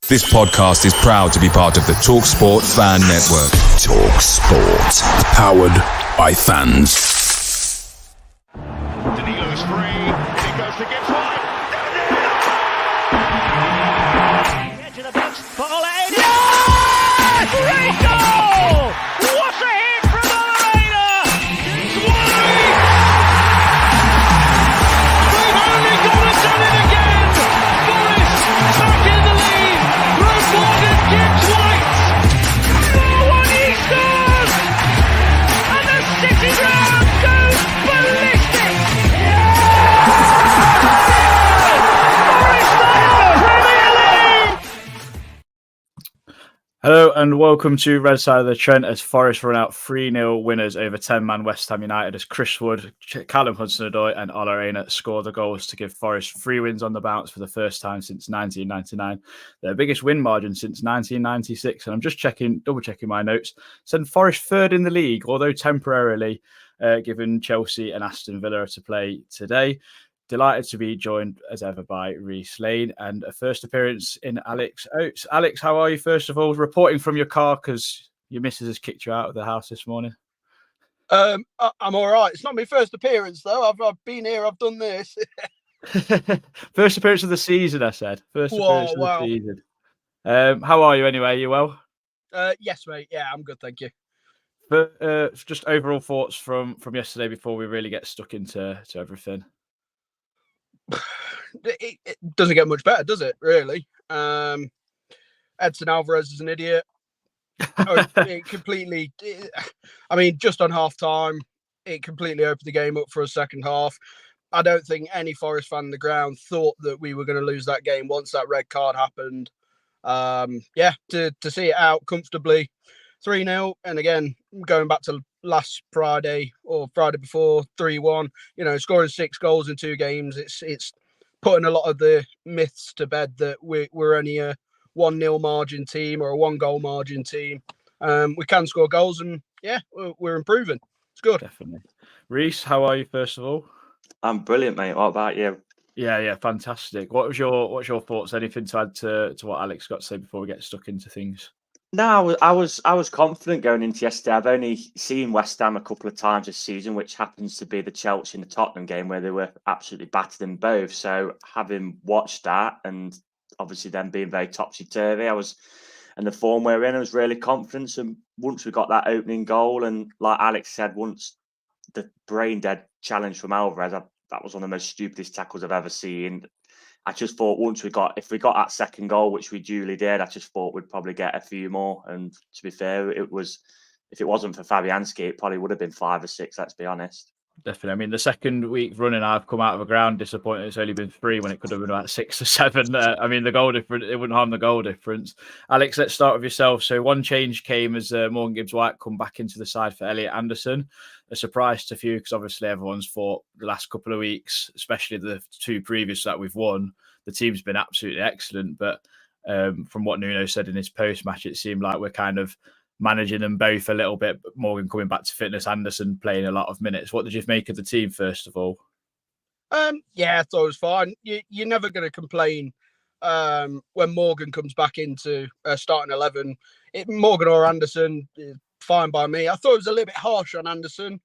This podcast is proud to be part of the TalkSport Fan Network. TalkSport. Powered by fans. Danilo's free. He goes to get wide. Edge of the box for Aina. Yes! Great goal! What a hit from Aina! It's wide! They've only gone and done it again! Forest back in the lead! Rewarded Gibbs White! Oh, what he scores! And the City ground goes ballistic! Hello and welcome to Red Side of the Trent as Forest run out 3-0 winners over 10-man West Ham United as Chris Wood, Callum Hudson-Odoi and Aina scored the goals to give Forest 3 wins on the bounce for the first time since 1999. Their biggest win margin since 1996. And I'm just double checking my notes. Send Forest third in the league, although temporarily given Chelsea and Aston Villa to play today. Delighted to be joined as ever by Reese Lane and a first appearance in Alex Oates. Alex, how are you first of all? Reporting from your car because your missus has kicked you out of the house this morning. I'm all right. It's not my first appearance though. I've been here. I've done this. First appearance of the season, I said. First appearance of the season. How are you anyway? You well? Yes, mate. Yeah, I'm good. Thank you. But just overall thoughts from yesterday before we really get stuck into everything. It doesn't get much better, does it? Really? Edson Alvarez is an idiot. Just on half time, it completely opened the game up for a second half. I don't think any Forest fan on the ground thought that we were going to lose that game once that red card happened. To see it out comfortably, 3-0, and again going back to last Friday or Friday before, 3-1. Scoring 6 goals in 2 games. It's putting a lot of the myths to bed that we're only a 1-0 margin team or a 1-goal margin team. We can score goals, and we're improving. It's good. Definitely. Reese, how are you first of all? I'm brilliant, mate. What about you? Yeah, fantastic. What's your thoughts? Anything to add to what Alex got to say before we get stuck into things? No, I was confident going into yesterday. I've only seen West Ham a couple of times this season, which happens to be the Chelsea and the Tottenham game where they were absolutely battered in both. So having watched that and obviously them being very topsy-turvy, and the form we're in, I was really confident. And once we got that opening goal, and like Alex said, once the brain-dead challenge from Alvarez, that was one of the most stupidest tackles I've ever seen. I just thought if we got that second goal, which we duly did, I just thought we'd probably get a few more. And to be fair, if it wasn't for Fabianski, it probably would have been 5 or 6, let's be honest. Definitely. I mean, the second week running, I've come out of the ground disappointed it's only been 3 when it could have been about 6 or 7. The goal difference, it wouldn't harm the goal difference. Alex, let's start with yourself. So one change came as Morgan Gibbs-White come back into the side for Elliot Anderson. A surprise to few because obviously everyone's thought the last couple of weeks, especially the 2 previous that we've won, the team's been absolutely excellent. But from what Nuno said in his post-match, it seemed like we're kind of managing them both a little bit. But Morgan coming back to fitness, Anderson playing a lot of minutes. What did you make of the team, first of all? I thought it was fine. You're never going to complain when Morgan comes back into starting 11. Morgan or Anderson, fine by me. I thought it was a little bit harsh on Anderson,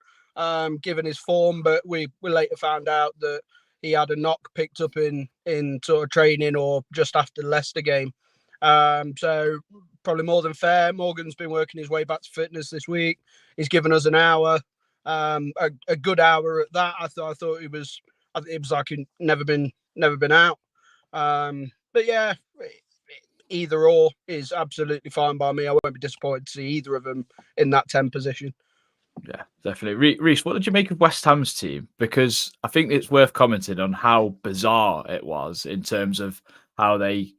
given his form, but we later found out that he had a knock picked up in sort of training or just after the Leicester game. So probably more than fair. Morgan's been working his way back to fitness this week. He's given us an hour, a good hour at that. I thought it was like he'd never been out. But yeah, either or is absolutely fine by me. I won't be disappointed to see either of them in that 10 position. Yeah, definitely. Reese, what did you make of West Ham's team? Because I think it's worth commenting on how bizarre it was in terms of how they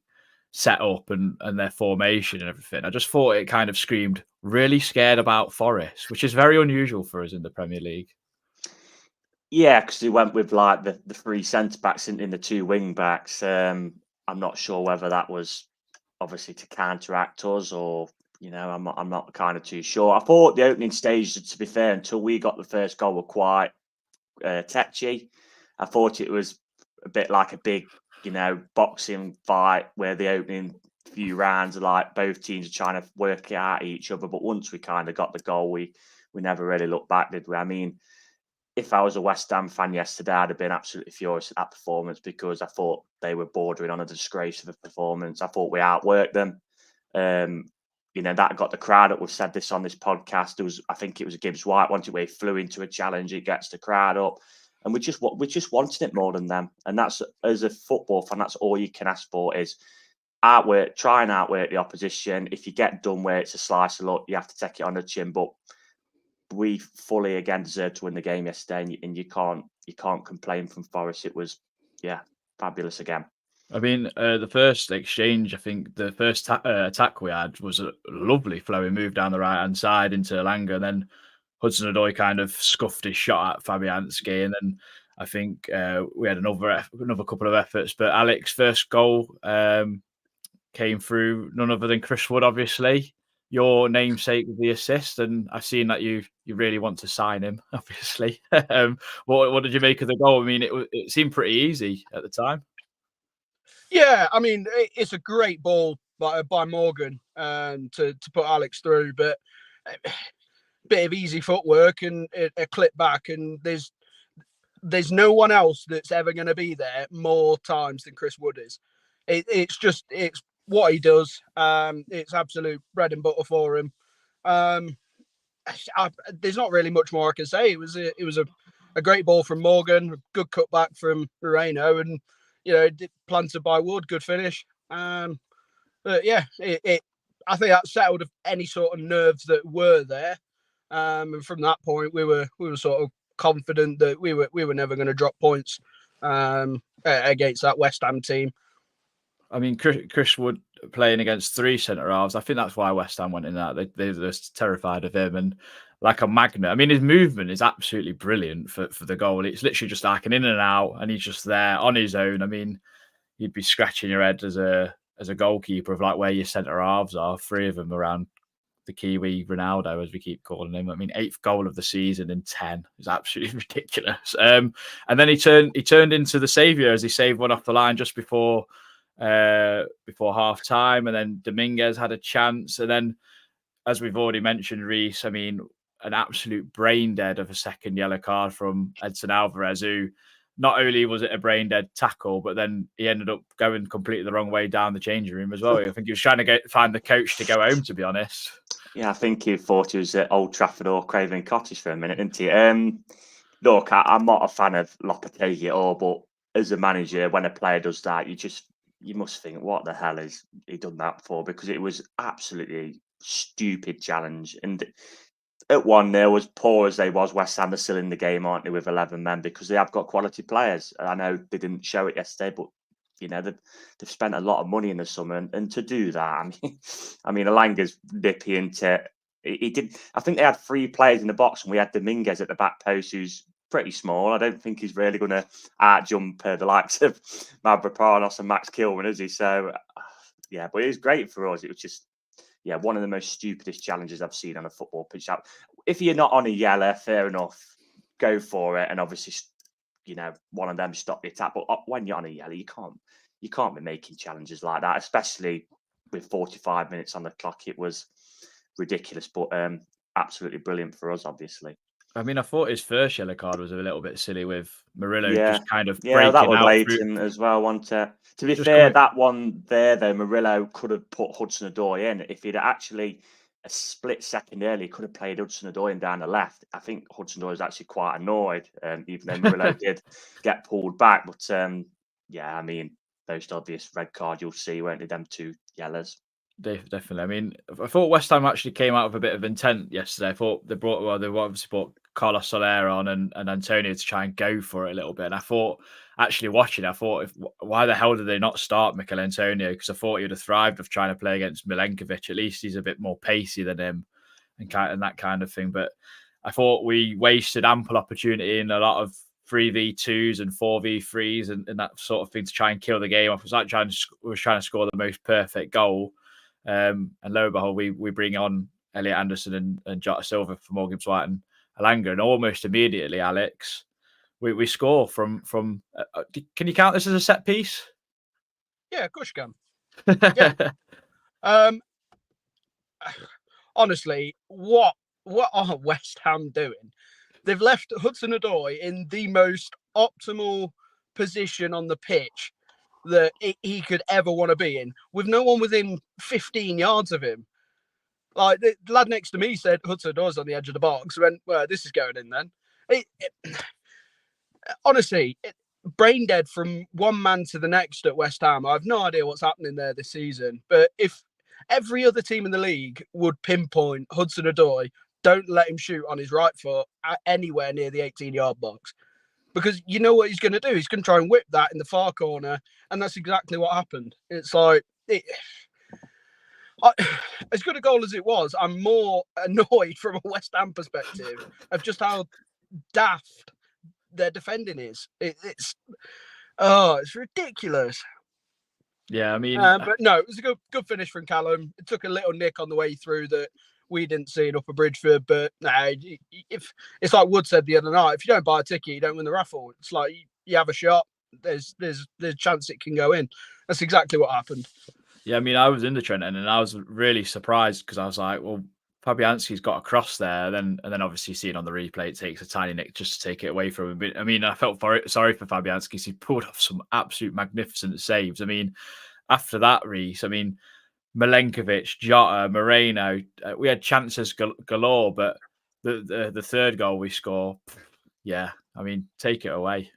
set up and their formation and everything. I just thought it kind of screamed really scared about Forest, which is very unusual for us in the Premier League. Yeah, because they went with like the 3 centre-backs in the 2 wing-backs. I'm not sure whether that was obviously to counteract us or... I'm not kind of too sure. I thought the opening stage, to be fair, until we got the first goal, were quite tetchy. I thought it was a bit like a big, boxing fight where the opening few rounds, like both teams are trying to work it out each other. But once we kind of got the goal, we never really looked back, did we? I mean, if I was a West Ham fan yesterday, I'd have been absolutely furious at that performance because I thought they were bordering on a disgrace of a performance. I thought we outworked them. That got the crowd up. We've said this on this podcast. I think it was a Gibbs White one where he flew into a challenge. It gets the crowd up. And we just wanted it more than them. And that's, as a football fan, that's all you can ask for is try and outwork the opposition. If you get done where it's a slice of luck, you have to take it on the chin. But we fully again deserved to win the game yesterday, and you can't complain from Forest. It was fabulous again. I mean, the first exchange, I think the first attack we had was a lovely flowing move down the right hand side into Elanga, and then Hudson-Odoi kind of scuffed his shot at Fabianski, and then I think we had another couple of efforts. But Alex's first goal came through none other than Chris Wood, obviously. Your namesake with the assist, and I've seen that you really want to sign him, obviously. What did you make of the goal? I mean, it seemed pretty easy at the time. Yeah, I mean, it's a great ball by Morgan to put Alex through, but a bit of easy footwork and a clip back, and there's no one else that's ever going to be there more times than Chris Wood is. It's what he does. It's absolute bread and butter for him. There's not really much more I can say. It was a great ball from Morgan, a good cutback from Murillo, and planted by Wood, good finish. But yeah, I think that settled any sort of nerves that were there. And from that point, we were sort of confident that we were never going to drop points against that West Ham team. I mean, Chris Wood playing against three centre halves. I think that's why West Ham went in that. They're terrified of him, and like a magnet. I mean, his movement is absolutely brilliant for the goal. It's literally just like an in and out, and he's just there on his own. I mean, you'd be scratching your head as a goalkeeper of like where your centre halves are. Three of them around the Kiwi Ronaldo, as we keep calling him. I mean, 8th goal of the season in 10 is absolutely ridiculous. And then he turned into the saviour as he saved one off the line just before half time, and then Dominguez had a chance, and then, as we've already mentioned, Reece, I mean, an absolute brain dead of a second yellow card from Edson Alvarez, who not only was it a brain dead tackle, but then he ended up going completely the wrong way down the changing room as well. I think he was trying to find the coach to go home, to be honest. Yeah, I think he thought he was at Old Trafford or Craven Cottage for a minute, didn't he? Look, I'm not a fan of Lopetegui at all, but as a manager, when a player does that, you must think, what the hell is he done that for? Because it was absolutely stupid challenge. And at 1-0, as poor as they was, West Ham are still in the game, aren't they, with 11 men, because they have got quality players. I know they didn't show it yesterday, but they've spent a lot of money in the summer, and to do that, I mean, Elanga's nippy into. He did. I think they had 3 players in the box, and we had Dominguez at the back post, who's pretty small. I don't think he's really going to outjump the likes of Mavropanos and Max Kilman, is he? So, yeah, but it was great for us. It was just, one of the most stupidest challenges I've seen on a football pitch. If you're not on a yellow, fair enough, go for it, and obviously, one of them stop the attack. But when you're on a yellow, you can't be making challenges like that, especially with 45 minutes on the clock. It was ridiculous, but absolutely brilliant for us, obviously. I mean, I thought his first yellow card was a little bit silly with Murillo just kind of breaking out. Yeah, that was blatant as well, wasn't it? To be fair, that one there, though, Murillo could have put Hudson-Odoi in. If he'd actually, a split second early, could have played Hudson-Odoi in down the left. I think Hudson-Odoi was actually quite annoyed, even though Murillo did get pulled back. But, I mean, most obvious red card you'll see, won't they, them 2 yellows? Definitely. I mean, I thought West Ham actually came out with a bit of intent yesterday. I thought they obviously brought Carlos Soler on and Antonio to try and go for it a little bit. And I thought, actually watching, why the hell did they not start Mikel Antonio? Because I thought he would have thrived of trying to play against Milenkovic. At least he's a bit more pacey than him and that kind of thing. But I thought we wasted ample opportunity in a lot of 3v2s and 4v3s and that sort of thing to try and kill the game off. It was like trying to score the most perfect goal. And lo and behold, we bring on Elliot Anderson and Jota Silva for Morgan White and Elanga, and almost immediately, Alex, we score from. Can you count this as a set piece? Yeah, of course you can. Yeah. Honestly, what are West Ham doing? They've left Hudson-Odoi in the most optimal position on the pitch that he could ever want to be in, with no one within 15 yards of him. Like, the lad next to me said Hudson-Odoi's on the edge of the box. I went, well, this is going in then. Honestly, brain dead from one man to the next at West Ham. I have no idea what's happening there this season. But if every other team in the league would pinpoint Hudson-Odoi, don't let him shoot on his right foot anywhere near the 18-yard box. Because you know what he's going to do? He's going to try and whip that in the far corner. And that's exactly what happened. It's like, as good a goal as it was, I'm more annoyed from a West Ham perspective of just how daft their defending is. It's ridiculous. Yeah, I mean, but no, it was a good finish from Callum. It took a little nick on the way through that we didn't see in Upper Bridgeford, but no, if it's like Wood said the other night, if you don't buy a ticket, you don't win the raffle. It's like you have a shot, there's a chance it can go in. That's exactly what happened. Yeah, I mean, I was in the Trenton and I was really surprised because I was like, well, Fabianski's got a cross there, and then obviously seeing on the replay, it takes a tiny nick just to take it away from him. But I mean, I felt sorry for Fabianski because he pulled off some absolute magnificent saves. I mean, after that, Reece, I mean, Milenkovic, Jota, Moreno, we had chances galore, but the third goal we score, yeah, I mean, take it away.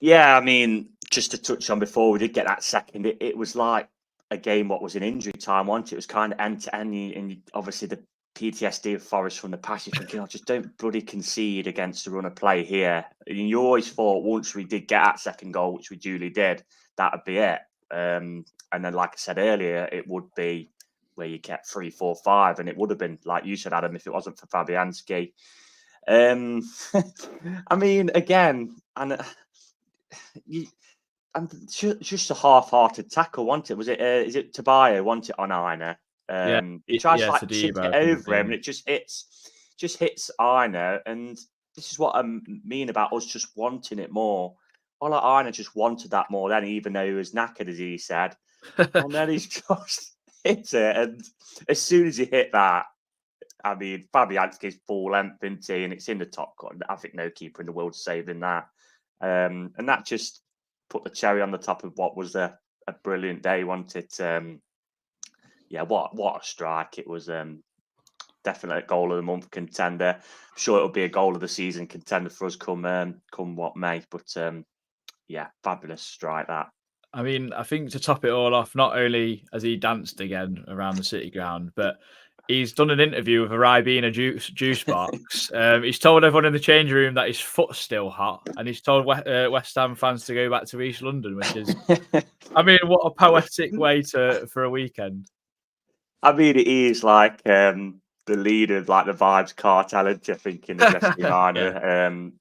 Yeah, I mean, just to touch on before we did get that second, it was like a game what was in injury time, wasn't it? It was kind of end-to-end, and obviously the PTSD of Forest from the past, you're thinking, just don't bloody concede against the run of play here. And you always thought once we did get that second goal, which we duly did, that would be it. And then, like I said earlier, it would be where you kept 3, 4, 5, and it would have been, like you said, Adam, if it wasn't for Fabianski. I mean, again, and just a half-hearted tackle, wasn't it? Was it? Is it Tobias? Wasn't it on Aina? He tries to chip it over him, and it just hits Aina. And this is what I mean about us just wanting it more. Well, Aina just wanted that more then, even though he was knackered, as he said. And then he's just hit it, and as soon as he hit that, I mean, Fabianski's full length, isn't he? And it's in the top corner. I think no keeper in the world saving that. And that just put the cherry on the top of what was a brilliant day, wasn't it? What a strike. It was definitely a goal of the month contender. I'm sure it'll be a goal of the season contender for us come what may. But fabulous strike that. I mean, I think to top it all off, not only has he danced again around the City ground, but he's done an interview with a Ribena juice box. He's told everyone in the changing room that his foot's still hot, and he's told West Ham fans to go back to East London, which is, I mean, what a poetic way for a weekend. I mean, it is like the leader of like the Vibes cartel, I think, in the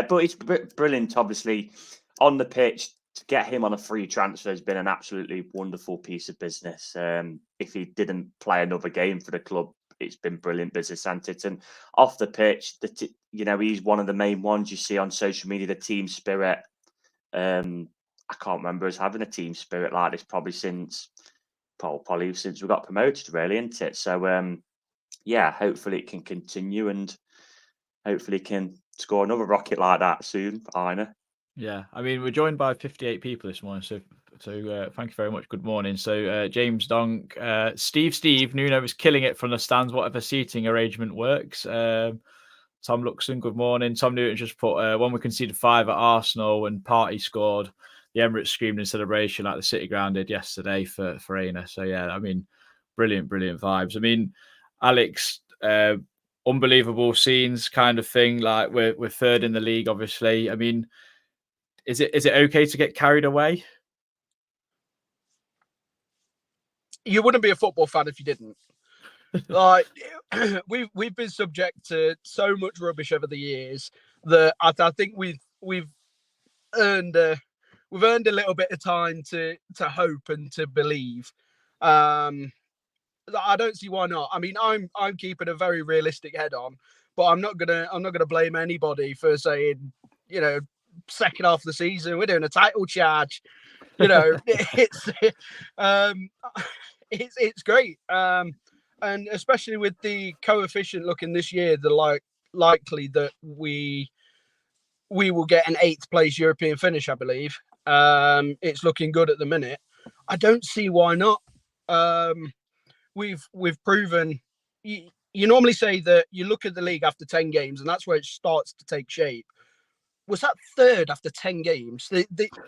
but it's brilliant, obviously, on the pitch. To get him on a free transfer has been an absolutely wonderful piece of business. If he didn't play another game for the club, it's been brilliant business, hasn't it? And off the pitch, he's one of the main ones you see on social media, the team spirit. I can't remember us having a team spirit like this probably since we got promoted, really, isn't it? So, hopefully it can continue and hopefully can score another rocket like that soon, Aina. Yeah, I mean, we're joined by 58 people this morning, so thank you very much. Good morning. So James Donk, Steve, Nuno is killing it from the stands, whatever seating arrangement works. Tom Luxon, good morning. Tom Newton just put, when we conceded 5 at Arsenal and Partey scored, the Emirates screamed in celebration like the City ground did yesterday for Aina. So yeah, I mean, brilliant vibes. I mean, Alex, unbelievable scenes kind of thing. Like we're third in the league, obviously. I mean, Is it okay to get carried away? You wouldn't be a football fan if you didn't. Like we've been subject to so much rubbish over the years that I think we've earned a little bit of time to hope and to believe. I don't see why not. I mean, I'm keeping a very realistic head on, but I'm not gonna blame anybody for saying, second half of the season we're doing a title charge. It's it's great. And especially with the coefficient looking this year, the likely that we will get an 8th place European finish, I believe. It's looking good at the minute. I don't see why not. We've proven. You normally say that you look at the league after 10 games, and that's where it starts to take shape. Was that 3rd after 10 games?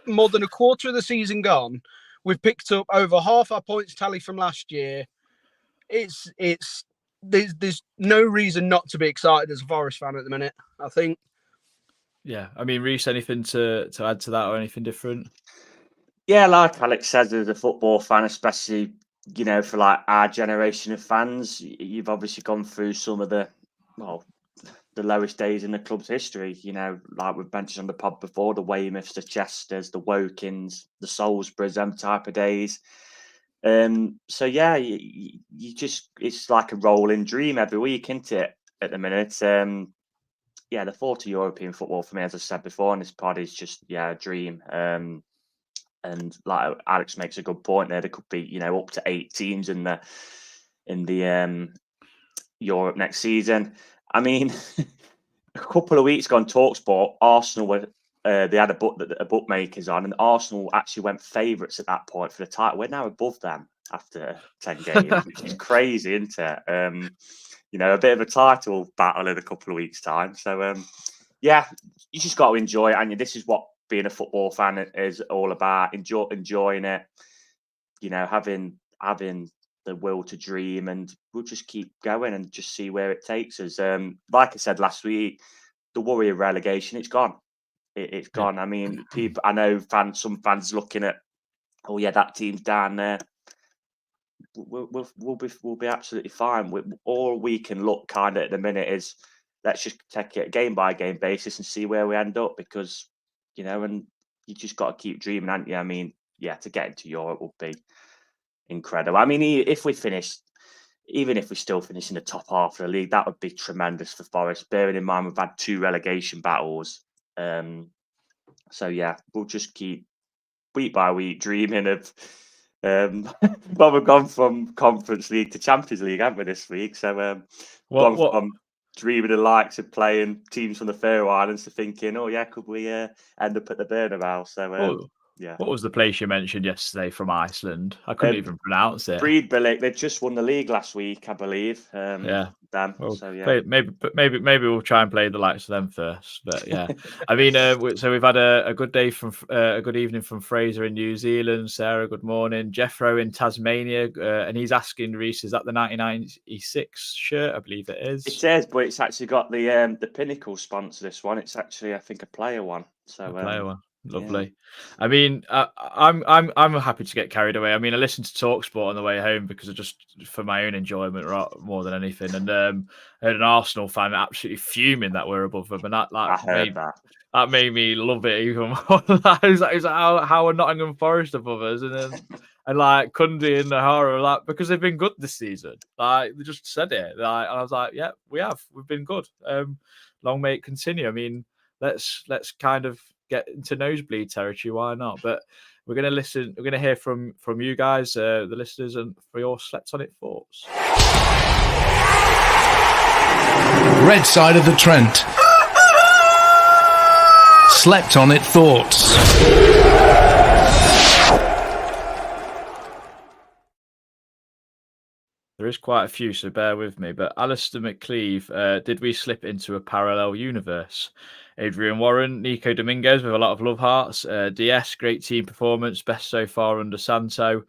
More than a quarter of the season gone. We've picked up over half our points tally from last year. There's no reason not to be excited as a Forest fan at the minute, I think. Yeah, I mean, Reece, anything to add to that or anything different? Yeah, like Alex says, as a football fan, especially, for like our generation of fans, you've obviously gone through some of the lowest days in the club's history. Like we've mentioned on the pod before, the Weymouths, the Chesters, the Wokins, the Salisburys, them type of days. So yeah, you just, it's like a rolling dream every week, isn't it? At the minute, yeah, the thought of European football for me, as I said before on this pod, is just a dream. And like Alex makes a good point there could be up to 8 teams in the Europe next season. I mean, a couple of weeks ago on TalkSport, Arsenal were they had a bookmakers on, and Arsenal actually went favourites at that point for the title. We're now above them after 10 games, which is crazy, isn't it? A bit of a title battle in a couple of weeks' time. So yeah, you just got to enjoy it, and this is what being a football fan is all about. Enjoying it, having the will to dream, and we'll just keep going and just see where it takes us. Like I said last week, the worry of relegation, it's gone. It's gone. Yeah. I mean, people. I know some fans looking at, oh yeah, that team's down there. We'll be absolutely fine. All we can look kind of at the minute is let's just take it game by game basis and see where we end up, because and you just got to keep dreaming, haven't you? I mean, yeah, to get into Europe would be incredible. I mean, even if we still finish in the top half of the league, that would be tremendous for Forest, bearing in mind we've had 2 relegation battles. So yeah, we'll just keep week by week dreaming of well, we've gone from Conference League to Champions League, haven't we, this week? So from dreaming the likes of playing teams from the Faroe Islands to thinking, oh yeah, could we end up at the Bernabeu? So yeah. What was the place you mentioned yesterday from Iceland? I couldn't even pronounce it. Breidablik. They just won the league last week, I believe. Yeah. Them. Well, so yeah. Maybe we'll try and play the likes of them first. But yeah, I mean, so we've had a good day from a good evening from Fraser in New Zealand. Sarah, good morning. Jeffro in Tasmania, and he's asking Reece, is that the 1996 shirt? I believe it is. It is, but it's actually got the Pinnacle sponsor. This one, it's actually, I think, a player one. So a player one. Lovely. Yeah. I mean, I'm happy to get carried away. I mean, I listened to TalkSport on the way home because for my own enjoyment more than anything. And I heard an Arsenal fan absolutely fuming that we're above them, and that made me love it even more. I was like, how are Nottingham Forest above us? And like Cundy and Nahara, like, because they've been good this season. Like they just said it. Like, and I was like, yeah, we've been good. Long may it continue. I mean, let's kind of get into nosebleed territory, why not? But we're going to hear from you guys, the listeners, and for your slept on it thoughts. Red side of the Trent. Slept on it thoughts. There is quite a few, so bear with me. But Alistair McCleve, did we slip into a parallel universe? Adrian Warren, Nico Dominguez with a lot of love hearts. DS, great team performance, best so far under Santo.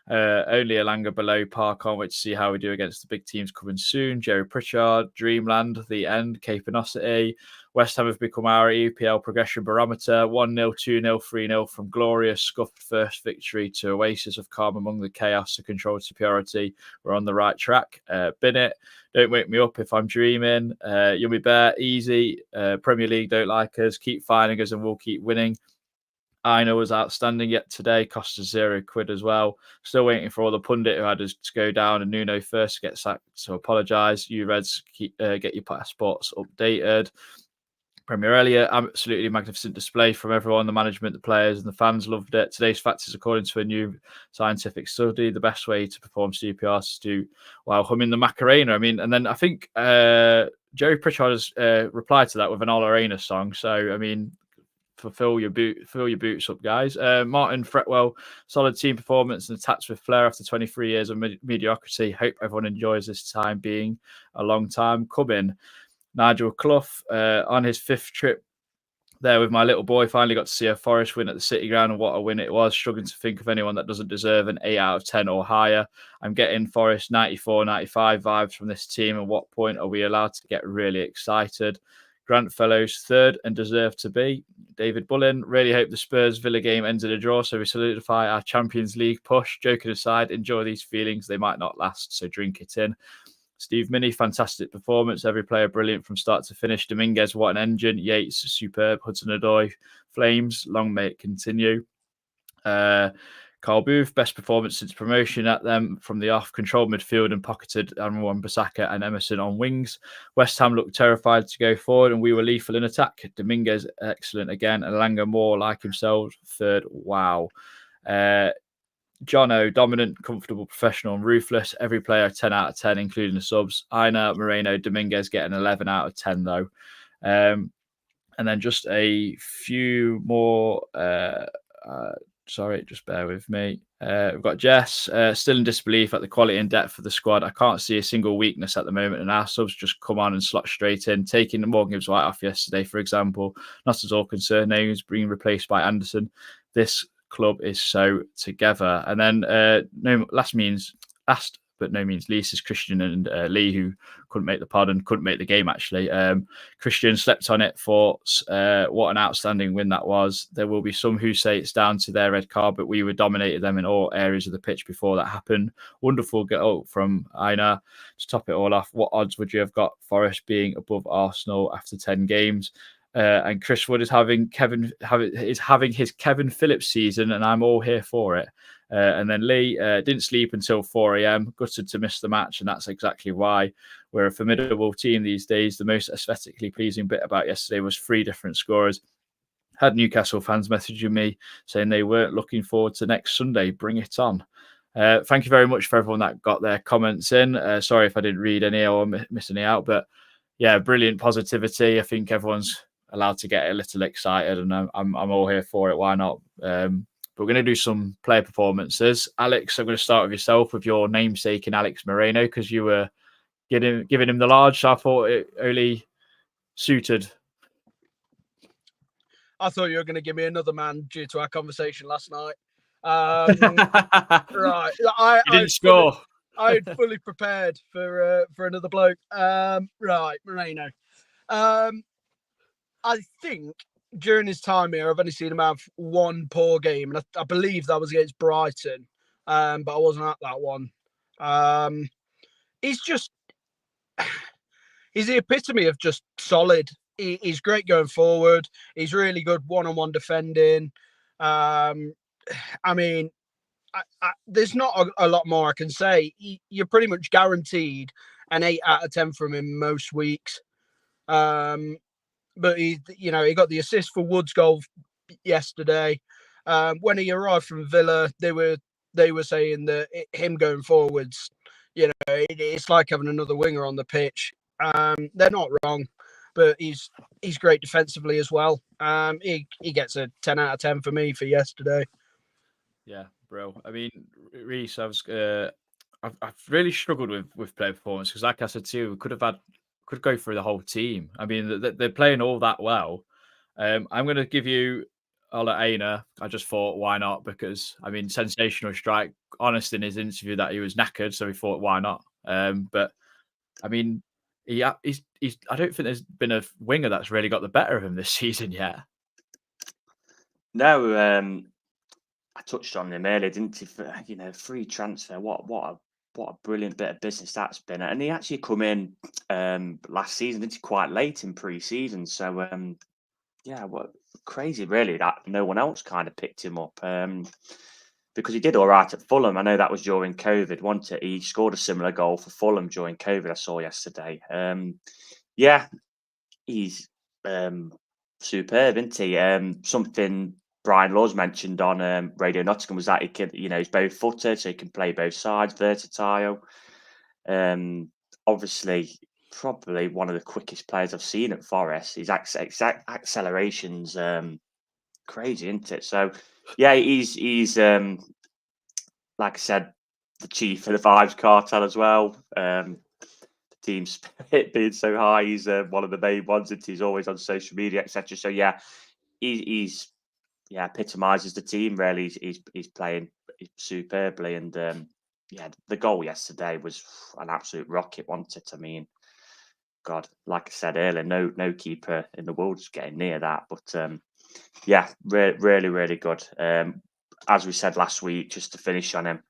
Only Alanga below par, can't wait to see how we do against the big teams coming soon. Jerry Pritchard, Dreamland, The End, Capenosity. West Ham have become our EPL progression barometer. 1-0, 2-0, 3-0 from glorious scuffed first victory to oasis of calm among the chaos to controlled superiority. We're on the right track. Bin it. Don't wake me up if I'm dreaming. Yummy Bear, easy. Premier League don't like us. Keep finding us and we'll keep winning. Aina was outstanding yet today, cost us £0 as well. Still waiting for all the pundit who had us to go down and Nuno first to get sacked, so apologise. You Reds, get your passports updated. Premier Elliott, absolutely magnificent display from everyone, the management, the players, and the fans loved it. Today's fact is, according to a new scientific study, the best way to perform CPR is to do while humming the Macarena. I mean, and then I think Jerry Pritchard has replied to that with an All Aina song. So, I mean, fill your boots up, guys. Martin Fretwell, solid team performance and attacks with flair after 23 years of mediocrity. Hope everyone enjoys this time being a long time coming. Nigel Clough, on his 5th trip there with my little boy, finally got to see a Forest win at the City Ground, and what a win it was. Struggling to think of anyone that doesn't deserve an 8 out of 10 or higher. I'm getting Forest 94, 95 vibes from this team. At what point are we allowed to get really excited? Grant Fellows 3rd and deserve to be. David Bullen, really hope the Spurs Villa game ends in a draw so we solidify our Champions League push. Joking aside, enjoy these feelings. They might not last, so drink it in. Steve Minnie, fantastic performance. Every player brilliant from start to finish. Dominguez, what an engine. Yates, superb. Hudson-Odoi, flames. Long may it continue. Carl Booth, best performance since promotion at them from the off. Controlled midfield and pocketed Wan-Bissaka and Emerson on wings. West Ham looked terrified to go forward and we were lethal in attack. Dominguez, excellent again. And Langer more like himself. 3rd, wow. Jono, dominant, comfortable, professional, and ruthless. Every player 10 out of 10, including the subs. Aina, Moreno, Dominguez getting 11 out of 10, though. And then just a few more. Sorry, just bear with me. We've got Jess, still in disbelief at the quality and depth of the squad. I can't see a single weakness at the moment, and our subs just come on and slot straight in. Taking Morgan Gibbs White off yesterday, for example, not at all concerned. Names being replaced by Anderson. This club is so together. And then last but no means least is Christian and Lee, who couldn't make the pod and couldn't make the game, actually. Christian slept on it for what an outstanding win that was. There will be some who say it's down to their red card, but we were dominated them in all areas of the pitch before that happened. Wonderful goal from Aina. To top it all off, what odds would you have got Forest being above Arsenal after 10 games? And Chris Wood is having his Kevin Phillips season, and I'm all here for it. And then Lee didn't sleep until 4 a.m. Gutted to miss the match, and that's exactly why. We're a formidable team these days. The most aesthetically pleasing bit about yesterday was 3 different scorers. Had Newcastle fans messaging me saying they weren't looking forward to next Sunday. Bring it on. Thank you very much for everyone that got their comments in. Sorry if I didn't read any or miss any out, but yeah, brilliant positivity. I think everyone's allowed to get a little excited, and I'm all here for it. Why not? But we're going to do some player performances. Alex, I'm going to start with yourself with your namesake in Alex Moreno, because you were giving him the large, so I thought it only suited. I thought you were going to give me another man due to our conversation last night. Right. You didn't score. I had fully prepared for another bloke. Right, Moreno. I think during his time here, I've only seen him have one poor game, and I believe that was against Brighton, but I wasn't at that one. He's the epitome of just solid. He's great going forward. He's really good one-on-one defending. I mean, there's not a lot more I can say. You're pretty much guaranteed an 8 out of 10 from him most weeks. But he got the assist for Wood's goal yesterday. When he arrived from Villa, they were saying that him going forwards, it's like having another winger on the pitch. They're not wrong, but he's great defensively as well. He gets a 10 out of 10 for me for yesterday. Yeah, bro. I mean, Reece, I've really struggled with player performance because, like I said to you, we could go through the whole team. I mean, they're playing all that well. I'm going to give you Aina. I just thought, why not? Because, I mean, sensational strike. Honest in his interview that he was knackered, so he thought, why not? But, I mean, he's. I don't think there's been a winger that's really got the better of him this season yet. No, I touched on him earlier, didn't he? Free transfer. What a brilliant bit of business that's been. And he actually come in last season, didn't he? Quite late in pre-season. So what crazy really that no one else kind of picked him up. Because he did all right at Fulham. I know that was during COVID, wasn't it? He scored a similar goal for Fulham during COVID, I saw yesterday. He's superb, isn't he? Something Brian Laws mentioned on Radio Nottingham was that he can, he's both footed, so he can play both sides, versatile. Obviously, probably one of the quickest players I've seen at Forest. His acceleration's crazy, isn't it? So, yeah, he's like I said, the chief of the Vibes cartel as well. The team spirit being so high, he's one of the main ones. He's always on social media, etc. So yeah, he's epitomises the team. Really, he's playing superbly, and the goal yesterday was an absolute rocket. Wasn't it? I mean, God, like I said earlier, no keeper in the world is getting near that. But really, really good. As we said last week, just to finish on him,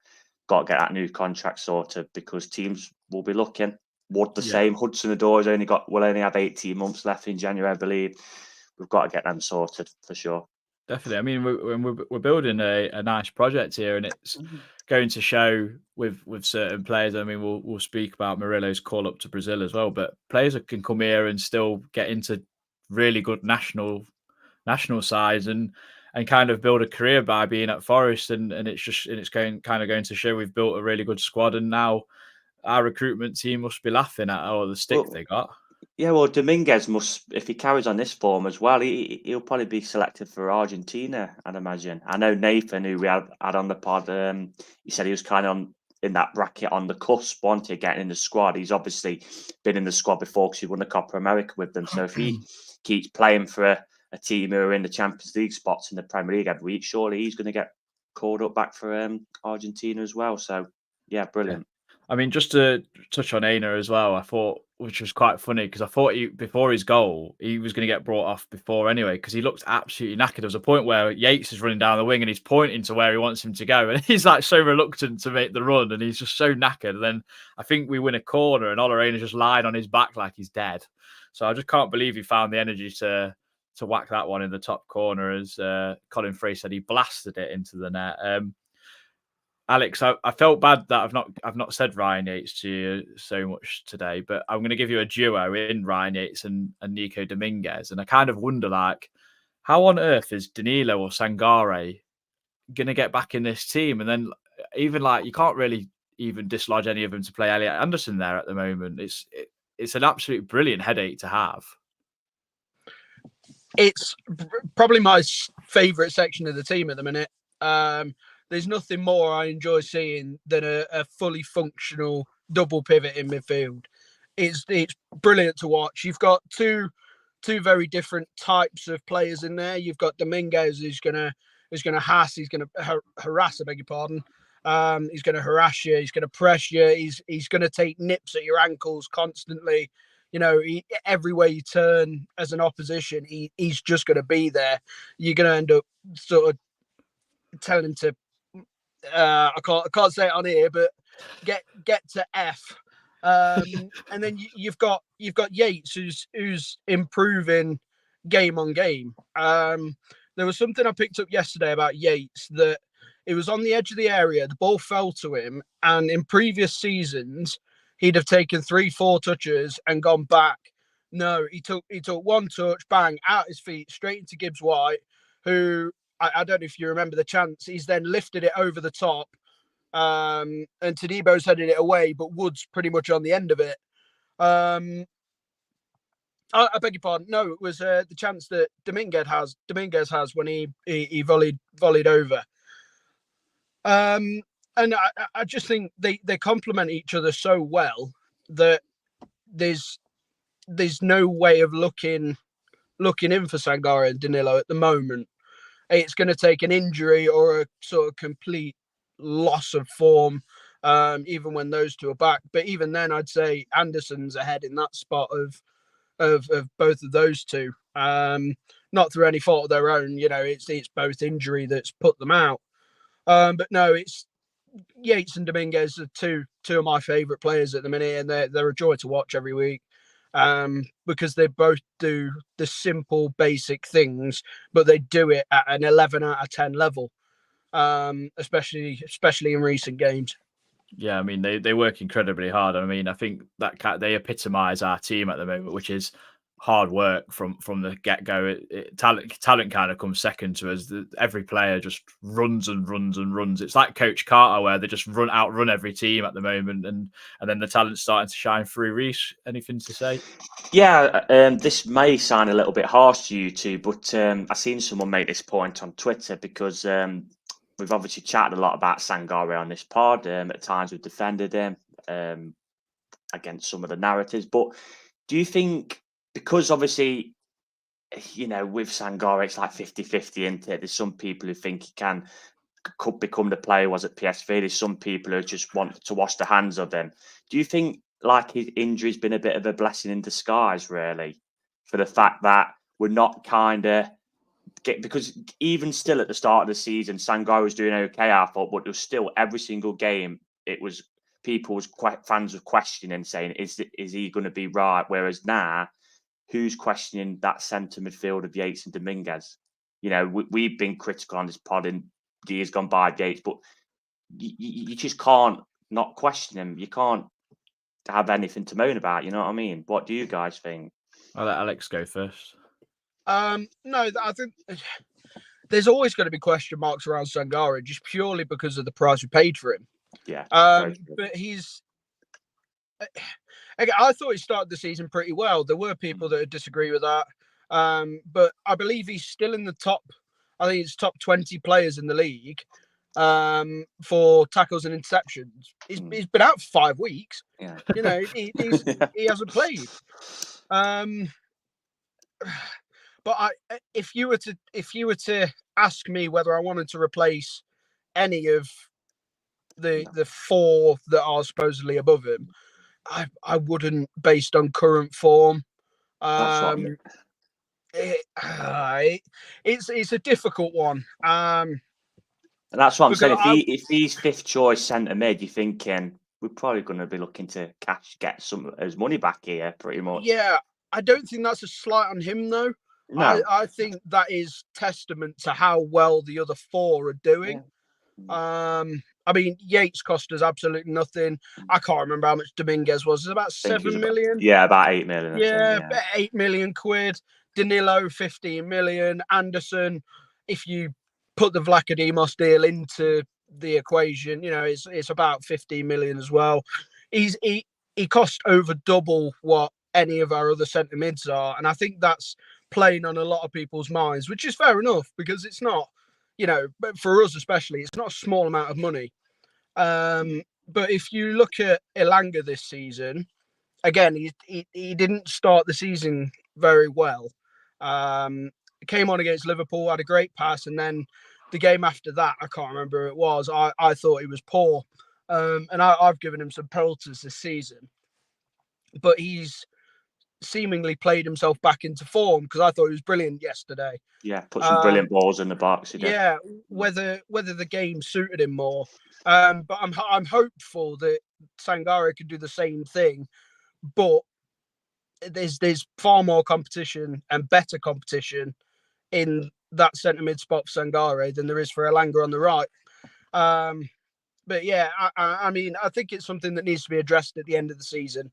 got to get that new contract sorted because teams will be looking. Would the same Hudson-Odoi will only have 18 months left in January, I believe. We've got to get them sorted for sure. Definitely. I mean, we're building a nice project here, and it's going to show with certain players. I mean, we'll speak about Murillo's call up to Brazil as well, but players that can come here and still get into really good national sides and kind of build a career by being at Forest, and it's going to show we've built a really good squad, and now our recruitment team must be laughing at the stick they got. Yeah, well, Dominguez must, if he carries on this form as well, he'll probably be selected for Argentina, I'd imagine. I know Nathan, who we had on the pod, he said he was kind of in that bracket on the cusp, wanted getting in the squad. He's obviously been in the squad before because he won the Copa America with them. So if he keeps playing for a team who are in the Champions League spots in the Premier League every week, surely he's going to get called up back for Argentina as well. So, yeah, brilliant. I mean, just to touch on Aina as well, I thought, which was quite funny, because I thought before his goal, he was going to get brought off before anyway, because he looked absolutely knackered. There was a point where Yates is running down the wing and he's pointing to where he wants him to go, and he's like so reluctant to make the run, and he's just so knackered. And then I think we win a corner, and Aina just lying on his back like he's dead. So I just can't believe he found the energy to whack that one in the top corner, as Colin Frey said. He blasted it into the net. Alex, I felt bad that I've not said Ryan Yates to you so much today, but I'm going to give you a duo in Ryan Yates and Nico Dominguez, and I kind of wonder, like, how on earth is Danilo or Sangaré going to get back in this team? And then even like you can't really even dislodge any of them to play Elliot Anderson there at the moment. It's an absolute brilliant headache to have. It's probably my favourite section of the team at the minute. There's nothing more I enjoy seeing than a fully functional double pivot in midfield. It's brilliant to watch. You've got two very different types of players in there. You've got Dominguez who's gonna harass. He's gonna harass. I beg your pardon. He's gonna harass you. He's gonna press you. He's gonna take nips at your ankles constantly. Everywhere you turn as an opposition, he's just gonna be there. You're gonna end up sort of telling him to. I can't say it on here, but get to F. And then you've got Yates who's improving game on game. There was something I picked up yesterday about Yates, that it was on the edge of the area, the ball fell to him, and in previous seasons he'd have taken 3-4 touches and gone back. No, he took one touch, bang, out his feet, straight into Gibbs White, who I don't know if you remember the chance. He's then lifted it over the top, and Tadebo's headed it away, but Wood's pretty much on the end of it. I beg your pardon. No, it was the chance that Dominguez has when he volleyed over. And I just think they complement each other so well that there's no way of looking in for Sangaré and Danilo at the moment. It's going to take an injury or a sort of complete loss of form, even when those two are back. But even then, I'd say Anderson's ahead in that spot of both of those two. Not through any fault of their own, it's both injury that's put them out. But no, it's Yates and Dominguez are two of my favourite players at the minute, and they're a joy to watch every week. Because they both do the simple, basic things, but they do it at an 11 out of 10 level, especially in recent games. Yeah, I mean, they work incredibly hard. I mean, I think that they epitomise our team at the moment, which is hard work from the get go. Talent kind of comes second to us. Every player just runs and runs and runs. It's like Coach Carter, where they just outrun every team at the moment, and then the talent's starting to shine through. Reece, anything to say? Yeah, this may sound a little bit harsh to you two, but I seen someone make this point on Twitter because we've obviously chatted a lot about Sangaré on this pod. At times we've defended him against some of the narratives, but do you think, because obviously, with Sangaré, it's like 50-50, isn't it? There's some people who think he could become the player he was at PSV. There's some people who just want to wash their hands of him. Do you think like his injury's been a bit of a blessing in disguise, really, for the fact that we're not because even still at the start of the season, Sangaré was doing okay, I thought, but there was still every single game, fans were questioning, saying, is he going to be right? Whereas now, who's questioning that centre midfield of Yates and Dominguez? We've been critical on this pod in years gone by, Yates, but you just can't not question him. You can't have anything to moan about. You know what I mean? What do you guys think? I'll let Alex go first. No, I think there's always going to be question marks around Sangaré just purely because of the price we paid for him. Yeah. But he's. Again, I thought he started the season pretty well. There were people that would disagree with that, but I believe he's still in the top. I think it's top 20 players in the league for tackles and interceptions. He's been out for 5 weeks. Yeah. He hasn't played. But if you were to ask me whether I wanted to replace any of the 4 that are supposedly above him, I wouldn't, based on current form. It's a difficult one. And that's what I'm saying. If he's 5th choice centre mid, you're thinking we're probably going to be looking to get some of his money back here, pretty much. Yeah, I don't think that's a slight on him, though. No. I think that is testament to how well the other 4 are doing. Yeah. I mean, Yates cost us absolutely nothing. I can't remember how much Dominguez was. It was about 7 million. About 8 million. Yeah, 8 million quid. Danilo, 15 million. Anderson, if you put the Vlachodimos deal into the equation, it's about 15 million as well. He cost over double what any of our other centre mids are, and I think that's playing on a lot of people's minds, which is fair enough because it's not, but for us especially, it's not a small amount of money. But if you look at Elanga this season, again, he didn't start the season very well. Came on against Liverpool, had a great pass, and then the game after that, I can't remember who it was. I thought he was poor, and I've given him some pelters this season, but he's seemingly played himself back into form because I thought he was brilliant yesterday. Yeah, put some brilliant balls in the box. Yeah, whether the game suited him more, but I'm hopeful that Sangaré could do the same thing, but there's far more competition and better competition in that centre mid spot for Sangaré than there is for Elanga on the right. But yeah, I mean, I think it's something that needs to be addressed at the end of the season.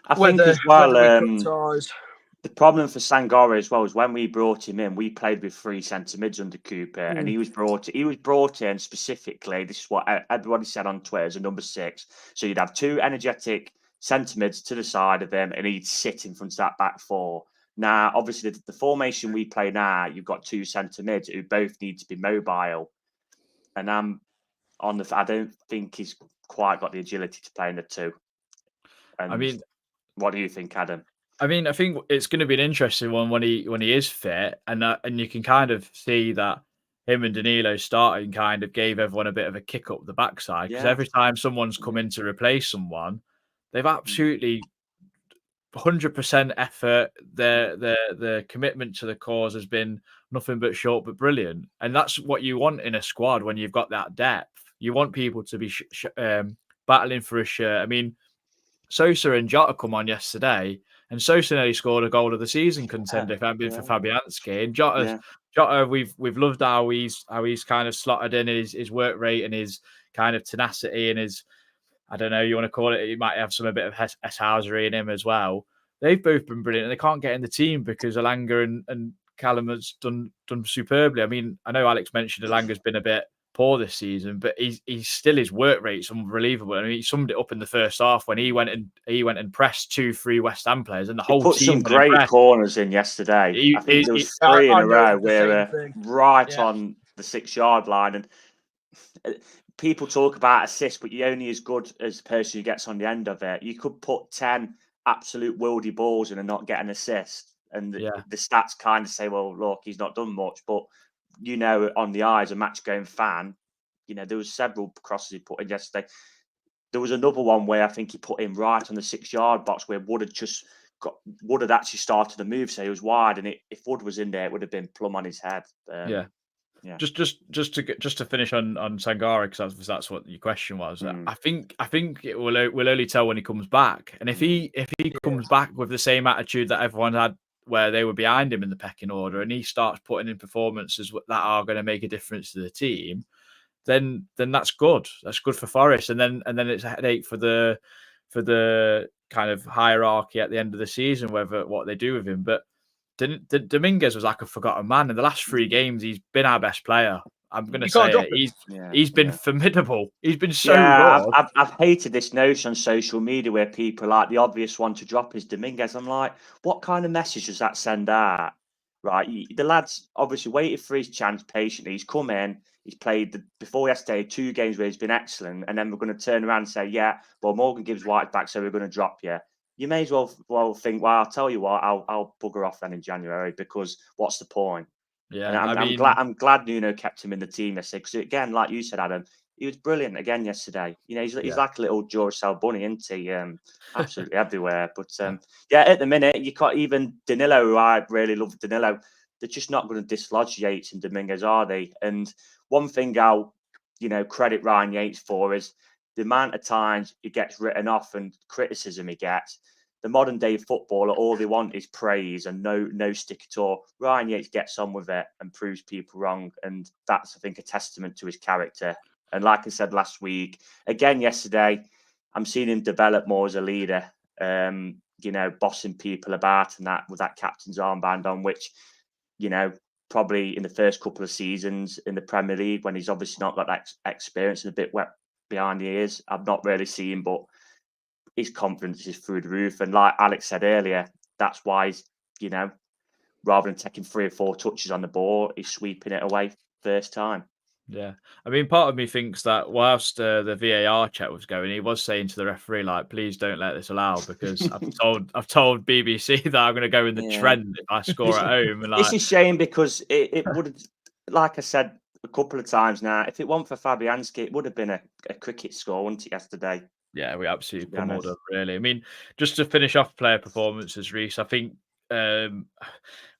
I think as well, the problem for Sangaré as well is when we brought him in, we played with 3 centre mids under Cooper, and he was brought in specifically. This is what everybody said on Twitter as a number 6. So you'd have 2 energetic centre mids to the side of him, and he'd sit in front of that back 4. Now, obviously, the formation we play now, you've got 2 centre mids who both need to be mobile, and I don't think he's quite got the agility to play in the 2. And what do you think, Adam? I mean, I think it's going to be an interesting one when he is fit, and you can kind of see that him and Danilo starting kind of gave everyone a bit of a kick up the backside because every time someone's come in to replace someone, they've absolutely 100% effort. Their commitment to the cause has been nothing but short but brilliant, and that's what you want in a squad when you've got that depth. You want people to be battling for a shirt. I mean, Sosa and Jota come on yesterday, and Sosa nearly scored a goal of the season contender if it hadn't been for Fabianski. And Jota, we've loved how he's kind of slotted in his work rate and his kind of tenacity and his, I don't know, you want to call it, he might have a bit of Heshausery in him as well. they've both been brilliant, and they can't get in the team because Elanga and Callum has done superbly. I mean, I know Alex mentioned Elanga's been a bit poor this season, but he's still, his work rate's unbelievable. I mean, he summed it up in the first half when he went and pressed 2-3 West Ham players, and the whole put team some great corners in yesterday. I think there was 3 in a row where right on the 6-yard line, and people talk about assists, but you're only as good as the person who gets on the end of it. You could put 10 absolute worldy balls in and not get an assist. And the stats kind of say, well, look, he's not done much. But, on the eye as a match-going fan, there was several crosses he put in yesterday. There was another one where I think he put him right on the 6-yard box where Wood had actually started the move, so he was wide. And if Wood was in there, it would have been plumb on his head. Yeah. Just to finish on Sangaré, because that's what your question was. I think it we'll only tell when he comes back, and if he comes back with the same attitude that everyone had where they were behind him in the pecking order, and he starts putting in performances that are going to make a difference to the team, then that's good. That's good for Forest, and then it's a headache for the kind of hierarchy at the end of the season, what they do with him, but. Dominguez was like a forgotten man. In the last 3 games, he's been our best player. I'm going to say it. He's been formidable. He's been so good. I've hated this notion on social media where people like the obvious one to drop is Dominguez. I'm like, what kind of message does that send out? Right, the lad's obviously waited for his chance patiently. He's come in. He's played before yesterday 2 games where he's been excellent, and then we're going to turn around and say, yeah, well, Morgan gives White back, so we're going to drop you. You may as well think, well, I'll tell you what, I'll bugger off then in January, because what's the point? Yeah, and I'm glad Nuno kept him in the team yesterday, because again, like you said, Adam, he was brilliant again yesterday. He's like a little Duracell bunny, isn't he? Absolutely everywhere. But at the minute, you can't even Danilo, who I really love Danilo. They're just not going to dislodge Yates and Dominguez, are they? And one thing I'll credit Ryan Yates for is the amount of times he gets written off and criticism he gets. The modern day footballer, all they want is praise and no stick at all. Ryan Yates gets on with it and proves people wrong. And that's, I think, a testament to his character. And like I said last week, again yesterday, I'm seeing him develop more as a leader, bossing people about and that with that captain's armband on, which, probably in the first couple of seasons in the Premier League, when he's obviously not got that experience and a bit wet behind the ears, I've not really seen, but his confidence is through the roof. And like Alex said earlier, that's why he's, rather than taking 3 or 4 touches on the ball, he's sweeping it away first time. Yeah. I mean, part of me thinks that whilst the VAR check was going, he was saying to the referee, like, please don't let this allow, because I've told BBC that I'm going to go in the trend if I score at home. And it's a shame, because it would have, like I said a couple of times now, if it weren't for Fabianski, it would have been a cricket score, wouldn't it, yesterday? Yeah, we absolutely pummeled them, really. I mean, just to finish off player performances, Reece, I think, as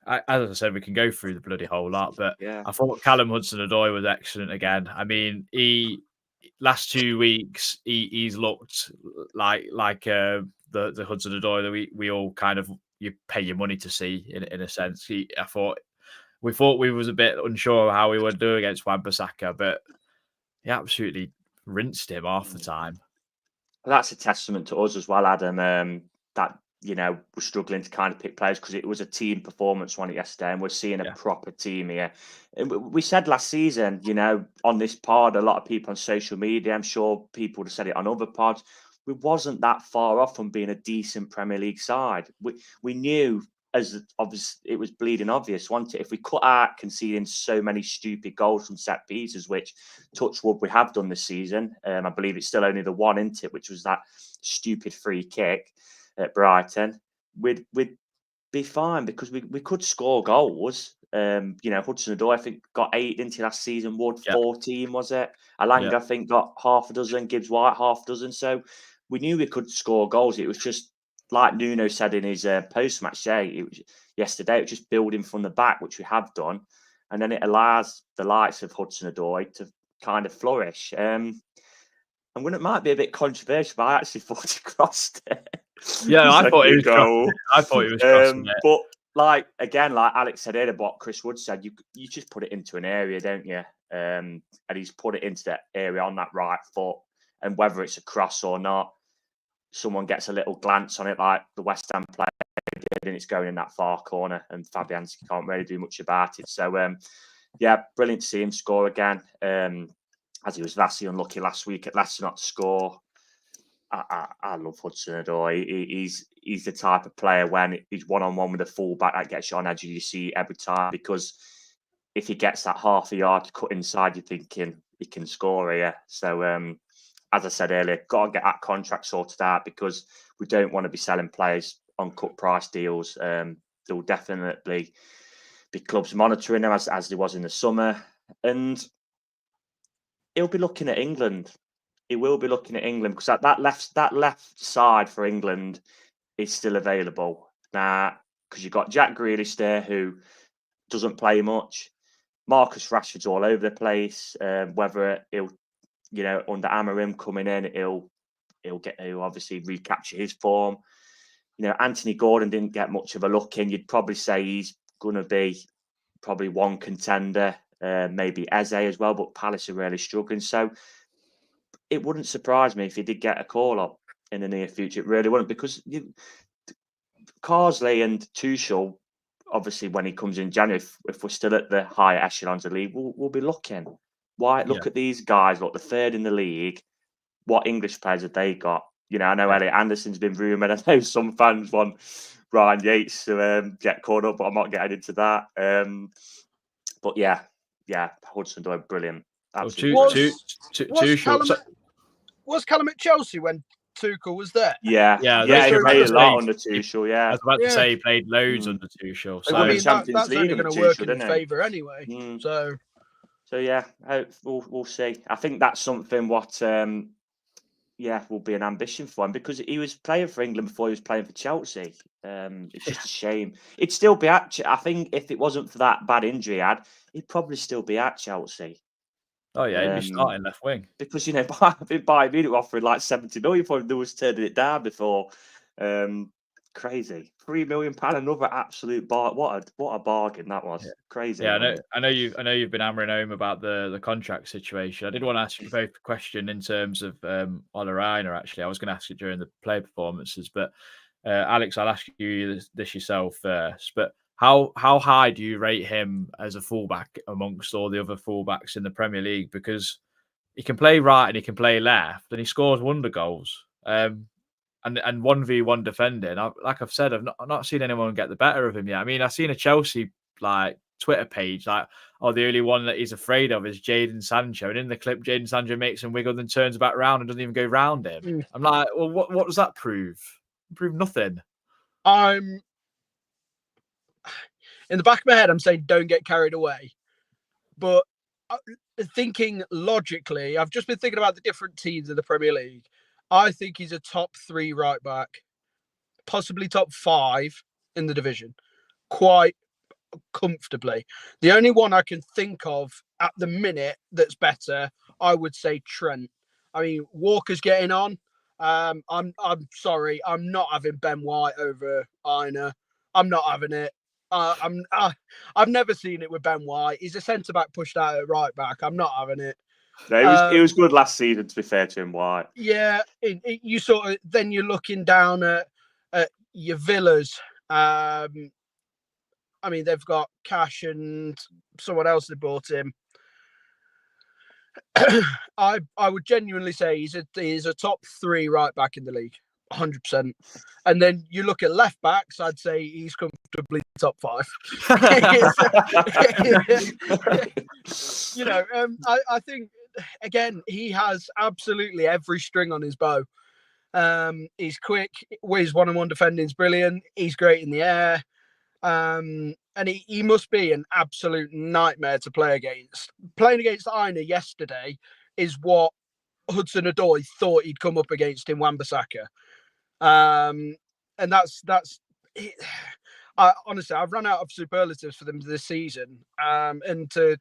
I said, we can go through the bloody whole lot, but I thought Callum Hudson-Odoi was excellent again. I mean, last 2 weeks, he's looked like the Hudson-Odoi that we all kind of, you pay your money to see, in a sense. We thought we was a bit unsure of how we would do against Wan-Bissaka, but he absolutely rinsed him half the time. Well, that's a testament to us as well, Adam, that, we're struggling to kind of pick players, because it was a team performance one yesterday, and we're seeing a proper team here. And we said last season, on this pod, a lot of people on social media, I'm sure people would have said it on other pods, we wasn't that far off from being a decent Premier League side. We knew, as obvious, it was bleeding obvious, wasn't it? If we cut out conceding so many stupid goals from set pieces, which, touch wood, we have done this season. I believe it's still only the one, isn't it? Which was that stupid free kick at Brighton. We'd be fine, because we could score goals. Hudson-Odoi, I think, got 8 into last season. Wood 14, was it? Elanga, I think, got half a dozen. Gibbs White half a dozen. So we knew we could score goals. It was just, like Nuno said in his post-match day, yesterday, it was just building from the back, which we have done. And then it allows the likes of Hudson-Odoi to kind of flourish. And when it might be a bit controversial, but I actually thought he crossed it. Yeah, I thought he was crossing it. But like Alex said earlier, what Chris Wood said, you just put it into an area, don't you? And he's put it into that area on that right foot. And whether it's a cross or not, someone gets a little glance on it, like the West Ham player did, and it's going in that far corner, and Fabianski can't really do much about it. So, yeah, brilliant to see him score again. As he was vastly unlucky last week at Leicester not to score. I love Hudson-Odoi. He's the type of player when he's one-on-one with a fullback that gets you on edge. You see every time, because if he gets that half a yard to cut inside, you're thinking he can score here. So, as I said earlier, got to get that contract sorted out, because we don't want to be selling players on cut price deals. There will definitely be clubs monitoring him as there was in the summer, and he'll be looking at England. He will be looking at England, because that left side for England is still available now, because you've got Jack Grealish there, who doesn't play much. Marcus Rashford's all over the place. Whether he'll, under Amorim coming in, he'll obviously recapture his form. Anthony Gordon didn't get much of a look in. You'd probably say he's going to be probably one contender, maybe Eze as well, but Palace are really struggling. So it wouldn't surprise me if he did get a call up in the near future. It really wouldn't, because Carsley and Tuchel, obviously, when he comes in January, if we're still at the higher echelons of the league, we'll be looking. Look at these guys. Look, the third in the league. What English players have they got? I know Elliot Anderson's been rumoured. I know some fans want Ryan Yates to get caught up, but I'm not getting into that. But yeah, Hudson-Odoi, brilliant. Absolutely. Was Callum at Chelsea when Tuchel was there? Yeah, he played a lot under Tuchel. Yeah, I was about to say he played loads under Tuchel. So I mean, that's only going to work in his favour anyway. So yeah, we'll see. I think that's something what will be an ambition for him, because he was playing for England before he was playing for Chelsea. It's just a shame. It'd still be at. I think if it wasn't for that bad injury he had, he'd probably still be at Chelsea. Oh yeah, he'd be starting left wing, because Bayern Munich offering like 70 million for him. They was turning it down before. Crazy, £3 million, another absolute bar. What a bargain that was. Crazy. Yeah, I know you've been hammering home about the contract situation. I did want to ask you both a question in terms of Aina. Actually, I was going to ask it during the play performances, but Alex, I'll ask you this yourself first. But how high do you rate him as a fullback amongst all the other fullbacks in the Premier League? Because he can play right and he can play left, and he scores wonder goals. And 1v1 defending. Like I've said, I've not seen anyone get the better of him yet. I mean, I've seen a Chelsea Twitter page the only one that he's afraid of is Jadon Sancho, and in the clip, Jadon Sancho makes him wiggle, then turns back round and doesn't even go round him. I'm like, well, what does that prove? Prove nothing. I'm in the back of my head, I'm saying don't get carried away, but thinking logically, I've just been thinking about the different teams in the Premier League. I think he's a top 3 right back, possibly top 5 in the division, quite comfortably. The only one I can think of at the minute that's better, I would say Trent. I mean, Walker's getting on. I'm sorry, I'm not having Ben White over Aina. I'm not having it. I've never seen it with Ben White. He's a centre back pushed out at right back. I'm not having it. No, he was good last season, to be fair to him, White. Yeah, you sort of then you're looking down at your Villas. I mean, they've got Cash and someone else they bought him. I would genuinely say he's a top 3 right back in the league, 100%. And then you look at left backs, I'd say he's comfortably top 5. I think. Again, he has absolutely every string on his bow. He's quick. His one-on-one defending is brilliant. He's great in the air. And he must be an absolute nightmare to play against. Playing against Aina yesterday is what Hudson-Odoi thought he'd come up against in Wan-Bissaka. And that's honestly, I've run out of superlatives for them this season. And to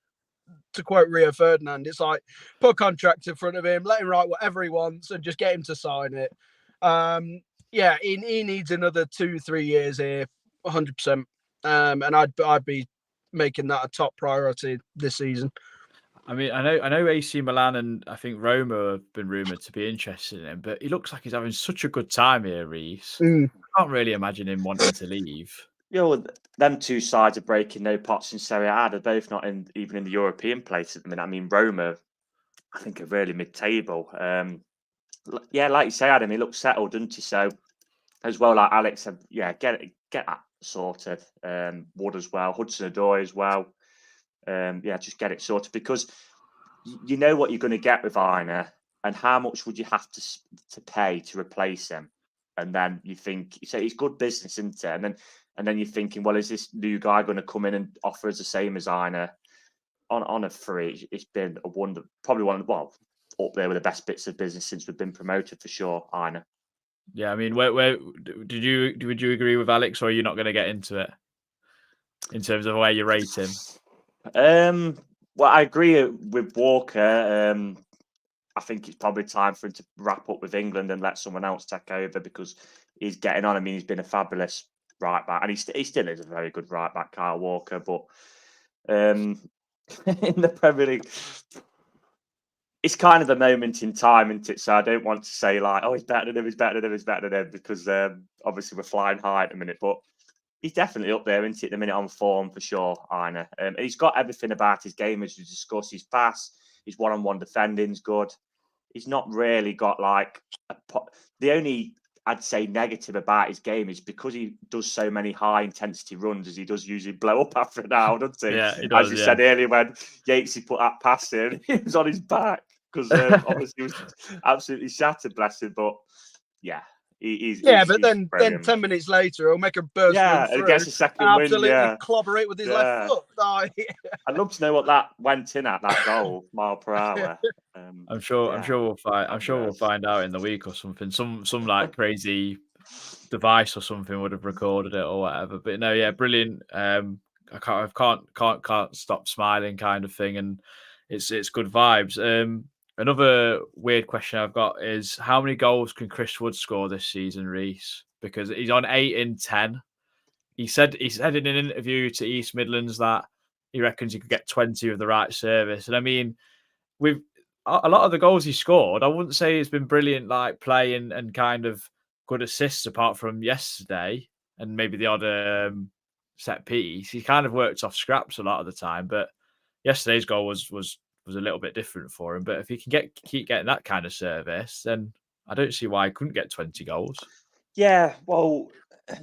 quote Rio Ferdinand, it's like put a contract in front of him, let him write whatever he wants, and just get him to sign it. He needs another 2-3 years here, 100%. And I'd be making that a top priority this season. I mean, I know AC Milan and I think Roma have been rumoured to be interested in him, but he looks like he's having such a good time here, Reese. Mm. I can't really imagine him wanting to leave. Them two sides are breaking no pots in Serie A. They're both not even in the European place at the minute. I mean, Roma, I think, are really mid-table. Yeah, like you say, Adam, he looks settled, doesn't he? So, as well, like Alex said, yeah, get that sorted. Wood as well, Hudson-Odoi as well. Yeah, just get it sorted because you know what you're going to get with Aina, and how much would you have to pay to replace him? And then you think, so it's good business, isn't it? And then you're thinking, well, is this new guy going to come in and offer us the same as Aina on a free? It's been a wonder, probably up there with the best bits of business since we've been promoted for sure, Aina. Yeah, I mean, where would you agree with Alex, or are you not going to get into it in terms of where you rate him? Well, I agree with Walker. I think it's probably time for him to wrap up with England and let someone else take over because he's getting on. I mean, he's been a fabulous right back, and he still is a very good right back, Kyle Walker. But in the Premier League, it's kind of a moment in time, isn't it? So I don't want to say like, oh, he's better than him, he's better than him, he's better than him, because obviously we're flying high at the minute. But he's definitely up there, isn't he, at the minute on form for sure, Aina. He's got everything about his game as we discussed. He's fast, his one-on-one defending's good. He's not really got like the only, I'd say, negative about his game is because he does so many high intensity runs, as he does usually blow up after an hour, doesn't he? Yeah, he does, as you said earlier, when Yates put that pass in, he was on his back because obviously he was absolutely shattered, bless him. But yeah, he's but then brilliant. 10 minutes later, he'll make a burst. Yeah, and he gets a second win. Absolutely Yeah, clobberate with his left foot. I'd love to know what that went in at, that goal, mile per hour. I'm sure we'll find. I'm sure we'll find out in the week or something. Some like crazy device or something would have recorded it or whatever. But no, yeah, brilliant. I can't stop smiling, kind of thing, and it's good vibes. Another weird question I've got is how many goals can Chris Wood score this season, Reese? Because he's on 8 in 10. He said in an interview to East Midlands that he reckons he could get 20 with the right service. And I mean, with a lot of the goals he scored, I wouldn't say it's been brilliant like play and kind of good assists apart from yesterday and maybe the odd set piece. He kind of worked off scraps a lot of the time, but yesterday's goal was a little bit different for him. But if he can keep getting that kind of service, then I don't see why he couldn't get 20 goals. Yeah, well,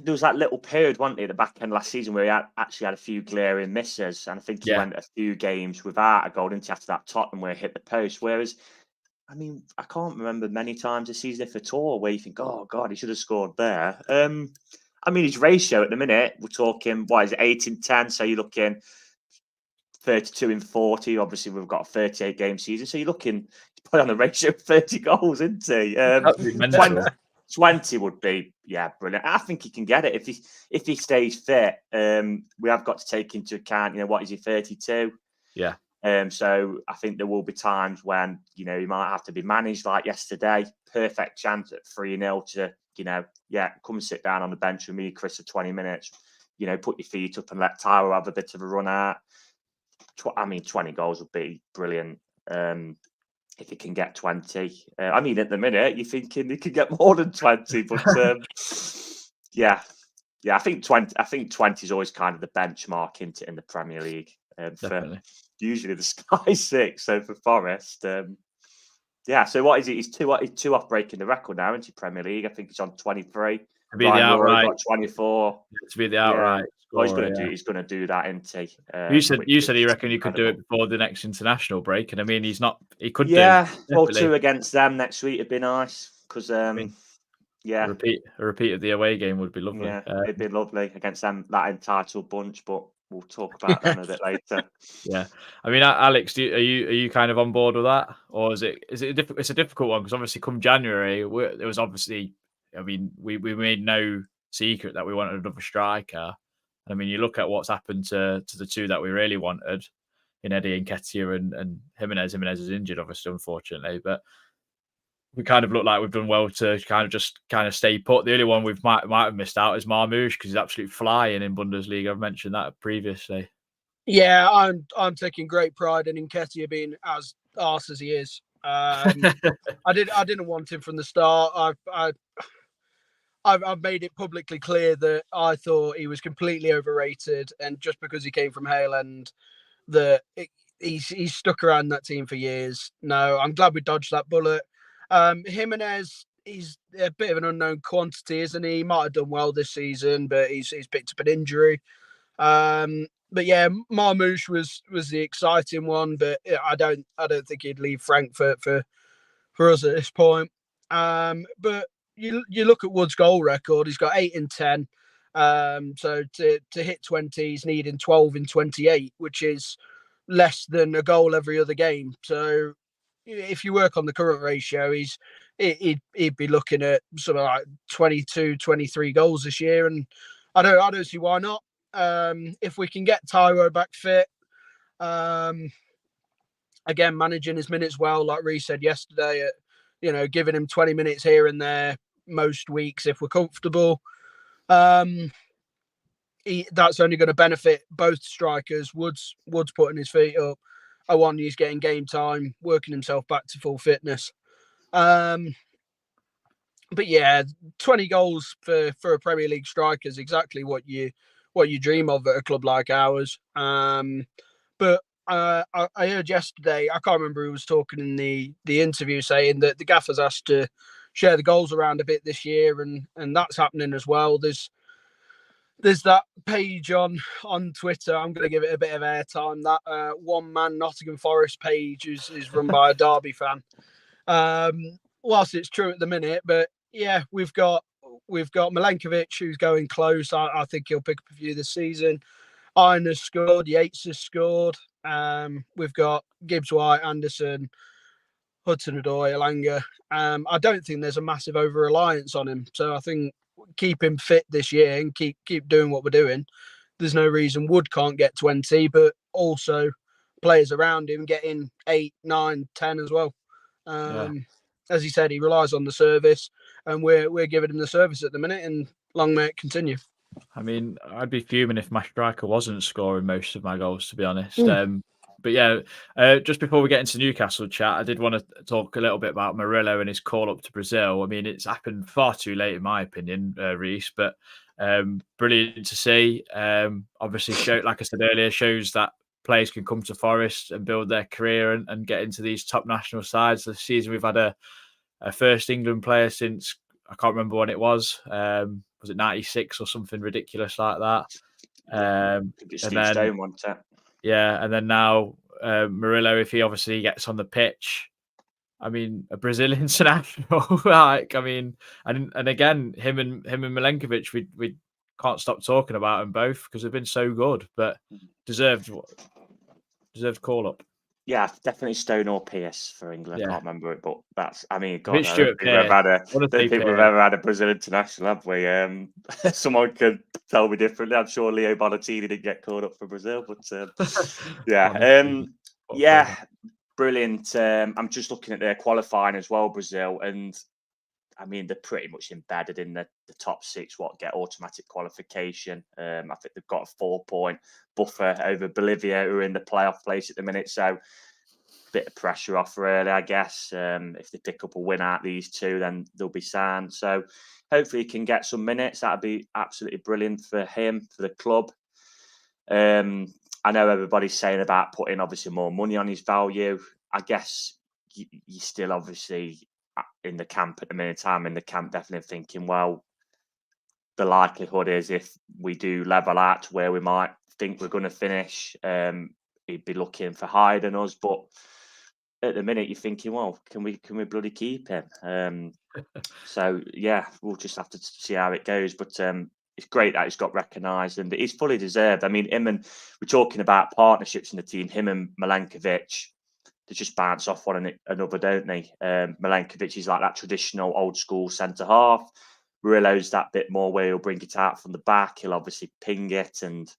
there was that little period, wasn't there, at the back end last season where he actually had a few glaring misses, and I think he went a few games without a goal, didn't he, after that Tottenham where he hit the post. Whereas, I mean, I can't remember many times this season, if at all, where you think, oh God, he should have scored there. I mean, his ratio at the minute, we're talking, what is it, 8 in 10, so you're looking 32 in 40. Obviously, we've got a 38 game season, so you're looking, he's probably on the ratio of 30 goals, isn't he? 20 would be, brilliant. I think he can get it if he stays fit. We have got to take into account, what is he, 32? Yeah. So I think there will be times when, he might have to be managed like yesterday. Perfect chance at 3-0 to, come and sit down on the bench with me, Chris, for 20 minutes. Put your feet up and let Tyler have a bit of a run out. 20 goals would be brilliant. If he can get 20. I mean, at the minute, you're thinking he could get more than 20, but I think 20. I think 20 is always kind of the benchmark in the Premier League. For usually the Sky 6. So for Forest, So what is it? He's two off breaking the record now into Premier League. I think he's on 23. To be the outright, got 24. To be the outright. Well, he's going to do that, isn't he? You said he reckoned he could do it before the next international break, and I mean, he's not. He could. Yeah, well, 2 against them next week would be nice because a repeat of the away game would be lovely. Yeah, it'd be lovely against them, that entitled bunch. But we'll talk about them a bit later. Yeah, I mean, Alex, are you kind of on board with that, or is it it's a difficult one because obviously come January, it was obviously. I mean, we made no secret that we wanted another striker. I mean, you look at what's happened to the two that we really wanted in Eddie Nketiah and Jimenez. Jimenez is injured, obviously, unfortunately, but we kind of look like we've done well to kind of stay put. The only one we might have missed out is Marmoush because he's absolutely flying in Bundesliga. I've mentioned that previously. Yeah, I'm taking great pride in Nketiah being as arse as he is. I didn't want him from the start. I've made it publicly clear that I thought he was completely overrated, and just because he came from Hale End, he's stuck around that team for years. No, I'm glad we dodged that bullet. Jimenez, he's a bit of an unknown quantity, isn't he? He might have done well this season, but he's picked up an injury. But yeah, Marmoush was the exciting one, but I don't think he'd leave Frankfurt for us at this point. But you look at Wood's goal record; he's got 8 in 10. So to hit 20, he's needing 12 in 28, which is less than a goal every other game. So if you work on the current ratio, he'd be looking at something like 22, 23 goals this year, and I don't see why not. If we can get Taiwo back fit, again managing his minutes well, like Reece said yesterday, giving him 20 minutes here and there most weeks if we're comfortable. That's only going to benefit both strikers. Wood's putting his feet up. He's getting game time, working himself back to full fitness. But yeah, 20 goals for a Premier League striker is exactly what you dream of at a club like ours. But I heard yesterday, I can't remember who was talking in the interview, saying that the gaffer's asked to share the goals around a bit this year, and that's happening as well. There's that page on Twitter. I'm going to give it a bit of airtime. That one man Nottingham Forest page is run by a Derby fan. Whilst it's true at the minute, but yeah, we've got Milenkovic who's going close. I think he'll pick up a few this season. Aina's scored. Yates has scored. We've got Gibbs White, Anderson, Hudson-Odoi, Elanga. I don't think there's a massive over reliance on him. So I think keep him fit this year and keep doing what we're doing. There's no reason Wood can't get 20, but also players around him getting 8, 9, 10 as well. As he said, he relies on the service, and we're giving him the service at the minute, and long may it continue. I mean, I'd be fuming if my striker wasn't scoring most of my goals, to be honest. But yeah, just before we get into Newcastle chat, I did want to talk a little bit about Murillo and his call up to Brazil. I mean, it's happened far too late, in my opinion, Reece, but brilliant to see. Obviously, like I said earlier, shows that players can come to Forest and build their career and get into these top national sides. This season, we've had a first England player since, I can't remember when it was. Was it 96 or something ridiculous like that? And then now Murillo, if he obviously gets on the pitch, I mean, a Brazil international. And again, him and Milenkovic, we can't stop talking about them both because they've been so good, but deserved call up. Yeah, definitely Stone or Pierce for England. I can't remember it, but that's, I mean, God, I don't think we've ever had a Brazil international, have we? Someone could tell me differently. I'm sure Leo Bonatini didn't get called up for Brazil, but brilliant. I'm just looking at their qualifying as well, Brazil, and I mean, they're pretty much embedded in the top 6, get automatic qualification. I think they've got a 4-point buffer over Bolivia, who are in the playoff place at the minute. So, bit of pressure off really, I guess. If they pick up a win out these two, then they'll be sound. So, hopefully he can get some minutes. That'd be absolutely brilliant for him, for the club. I know everybody's saying about putting obviously more money on his value. I guess you still obviously in the camp at the minute. I'm in the camp definitely thinking, well, the likelihood is if we do level out to where we might think we're going to finish, he'd be looking for higher than us. But at the minute, you're thinking, well, can we bloody keep him? So yeah, we'll just have to see how it goes. But it's great that he's got recognised and he's fully deserved. I mean, we're talking about partnerships in the team. Him and Milenkovic, they just bounce off one another, don't they? Milenkovic is like that traditional old school centre half. Murillo's that bit more where he'll bring it out from the back. He'll obviously ping it, and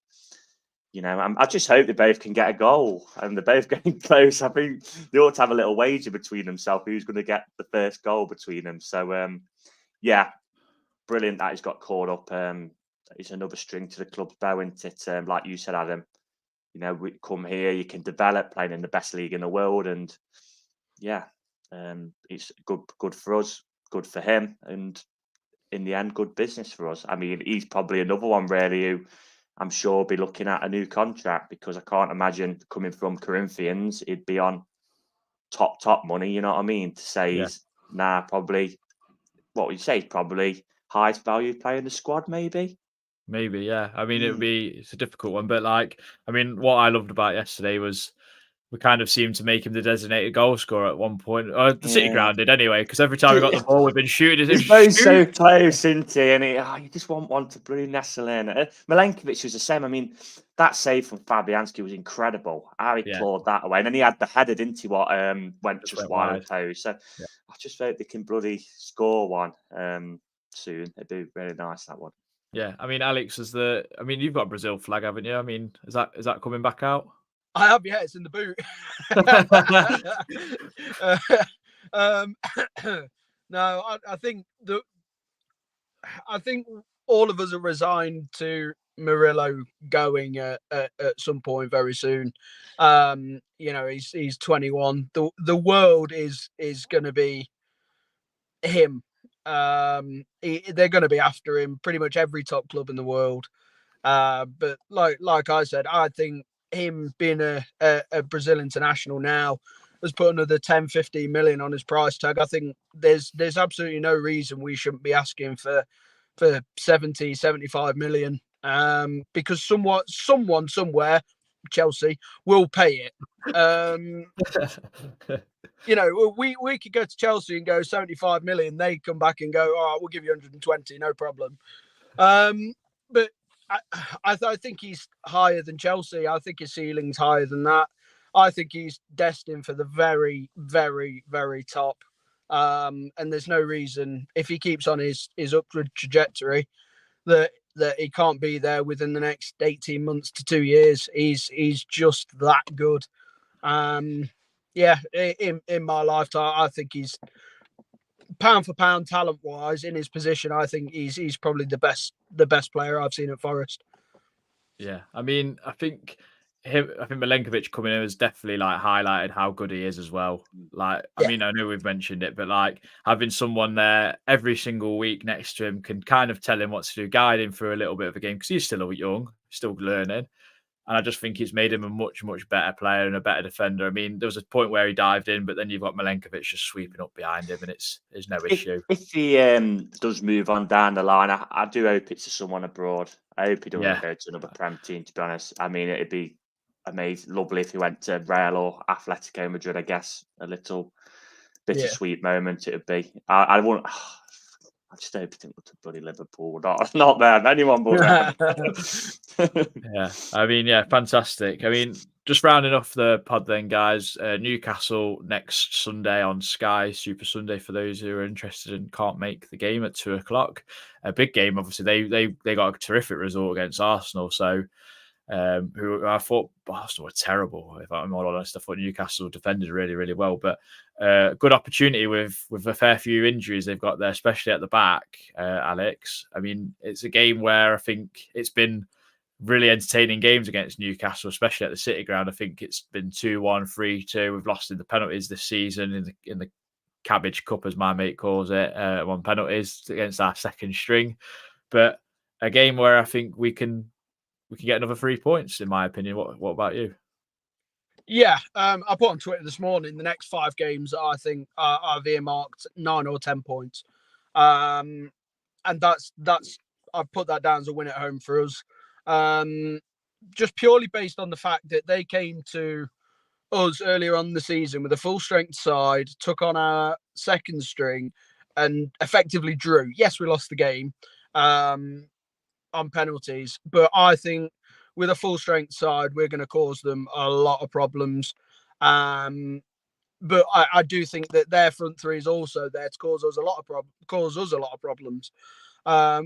I just hope they both can get a goal, and they're both getting close. I think they ought to have a little wager between themselves who's going to get the first goal between them. So yeah, brilliant that he's got caught up. It's another string to the club's bow, isn't it? Like you said, Adam. we come here, you can develop playing in the best league in the world, and it's good for us, good for him, and in the end, good business for us. I mean, he's probably another one really who I'm sure will be looking at a new contract, because I can't imagine coming from Corinthians, he'd be on top money. You know what I mean? To say he's probably what would you say? Probably highest value player in the squad, maybe. Maybe, yeah. I mean, it's a difficult one, but what I loved about yesterday was we kind of seemed to make him the designated goal scorer at one point. Or the City Ground did anyway, because every time we got the ball, we've been shooting. He's very so close, isn't he? And you just want one to really nestle in. Milenkovic was the same. I mean, that save from Fabianski was incredible. How he clawed that away. And then he had the header, didn't he, what went just wide of toes. So I just hope they can bloody score one soon. It'd be really nice, that one. Yeah, I mean, Alex, you've got a Brazil flag, haven't you? I mean, is that coming back out? I have, yeah. It's in the boot. No, I think all of us are resigned to Murillo going at some point very soon. He's 21. The world is going to be him. They're going to be after him. Pretty much every top club in the world. But like I said, I think him being a Brazil international now has put another 10, 15 million on his price tag. I think there's absolutely no reason we shouldn't be asking for 70, 75 million. Because someone somewhere, Chelsea, will pay it. We could go to Chelsea and go 75 million. They come back and go, all right, we'll give you 120, no problem. But I think he's higher than Chelsea. I think his ceiling's higher than that. I think he's destined for the very, very, very top. And there's no reason, if he keeps on his upward trajectory, that he can't be there within the next 18 months to 2 years. He's just that good. In my lifetime, I think he's pound for pound, talent wise, in his position. I think he's probably the best player I've seen at Forest. Yeah, I mean, I think Milenkovic coming in has definitely highlighted how good he is as well. I know we've mentioned it, but having someone there every single week next to him can kind of tell him what to do, guide him through a little bit of a game, because he's still young, still learning. And I just think it's made him a much, much better player and a better defender. I mean, there was a point where he dived in, but then you've got Milenkovic just sweeping up behind him, and it's no issue. If he does move on down the line, I do hope it's to someone abroad. I hope he doesn't go to another Prem team, to be honest. I mean, it'd be amazing, lovely if he went to Real or Atletico Madrid, I guess. A little bittersweet moment it would be. I just hope he didn't go to bloody Liverpool. Not them, anyone but them. Yeah, I mean, fantastic. I mean, just rounding off the pod then, guys. Newcastle next Sunday on Sky, Super Sunday for those who are interested and can't make the game at 2:00. A big game, obviously. They got a terrific result against Arsenal, so who I thought Arsenal were terrible. If I'm all honest, I thought Newcastle defended really, really well. But good opportunity with a fair few injuries they've got there, especially at the back, Alex. I mean, it's a game where I think it's been really entertaining games against Newcastle, especially at the City Ground. I think it's been 2-1, 3-2. We've lost in the penalties this season in the Cabbage Cup, as my mate calls it, 1 penalties against our second string. But a game where I think we can get another 3 points, in my opinion. What about you? Yeah, I put on Twitter this morning the next 5 games I think I've earmarked 9 or 10 points, and that's I've put that down as a win at home for us, just purely based on the fact that they came to us earlier on in the season with a full strength side, took on our second string, and effectively drew. Yes, we lost the game on penalties, but I think with a full strength side, we're going to cause them a lot of problems. But I do think that their front three is also there to cause us a lot of problems.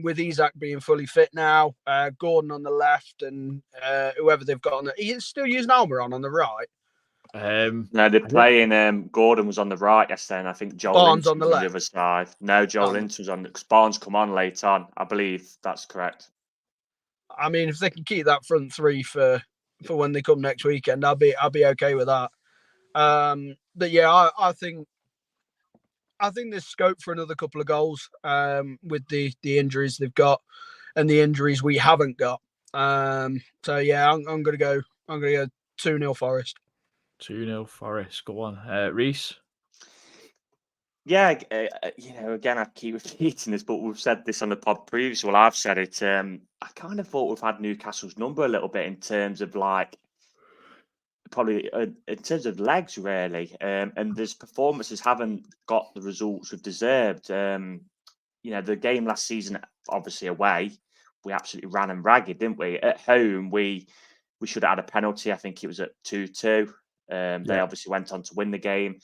With Isak being fully fit now, Gordon on the left, and whoever they've got on he's still using Almiron on the right. No, they're playing. Gordon was on the right yesterday, and I think Joel Barnes on the other side. No, Joel Linton was on because Barnes come on late on. I believe that's correct. I mean, if they can keep that front three for for when they come next weekend. I'll be okay with that. But yeah, I think there's scope for another couple of goals with the injuries they've got and the injuries we haven't got. So yeah, I'm gonna go 2-0 Forest. 2-0 Forest. Go on, Reese. Yeah, again, I keep repeating this, but we've said this on the pod previously. Well, I've said it. I kind of thought we've had Newcastle's number a little bit in terms of probably in terms of legs, really. And these performances haven't got the results we've deserved. The game last season, obviously away, we absolutely ran and ragged, didn't we? At home, we should have had a penalty. I think it was at 2-2. They obviously went on to win the game.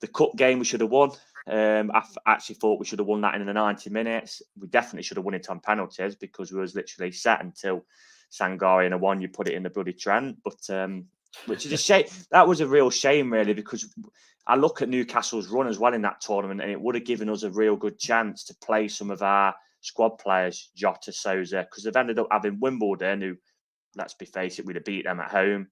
The cup game we should have won. I actually thought we should have won that in the 90 minutes. We definitely should have won it on penalties because we was literally set until Sangaré and you put it in the bloody Trent. But which is a shame. That was a real shame, really, because I look at Newcastle's run as well in that tournament, and it would have given us a real good chance to play some of our squad players, Jota, Souza, because they've ended up having Wimbledon, who, let's be face it, we'd have beat them at home.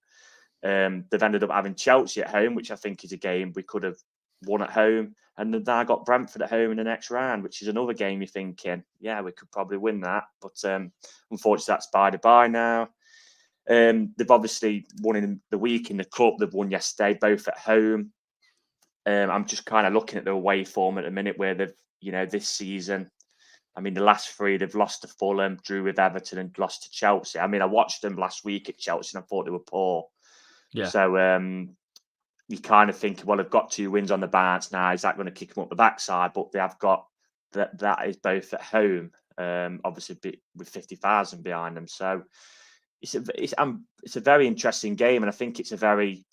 They've ended up having Chelsea at home, which I think is a game we could have won at home. And then I got Brentford at home in the next round, which is another game you're thinking, yeah, we could probably win that. But unfortunately, that's by the by now. They've obviously won in the week in the cup. They've won yesterday, both at home. I'm just kind of looking at their away form at the minute where they've, this season, I mean, the last three, they've lost to Fulham, drew with Everton and lost to Chelsea. I mean, I watched them last week at Chelsea and I thought they were poor. Yeah. So you kind of think, well, they've got 2 wins on the bounce now. Is that going to kick them up the backside? But they have got that is both at home, obviously with 50,000 behind them. So it's a very interesting game, and I think it's a very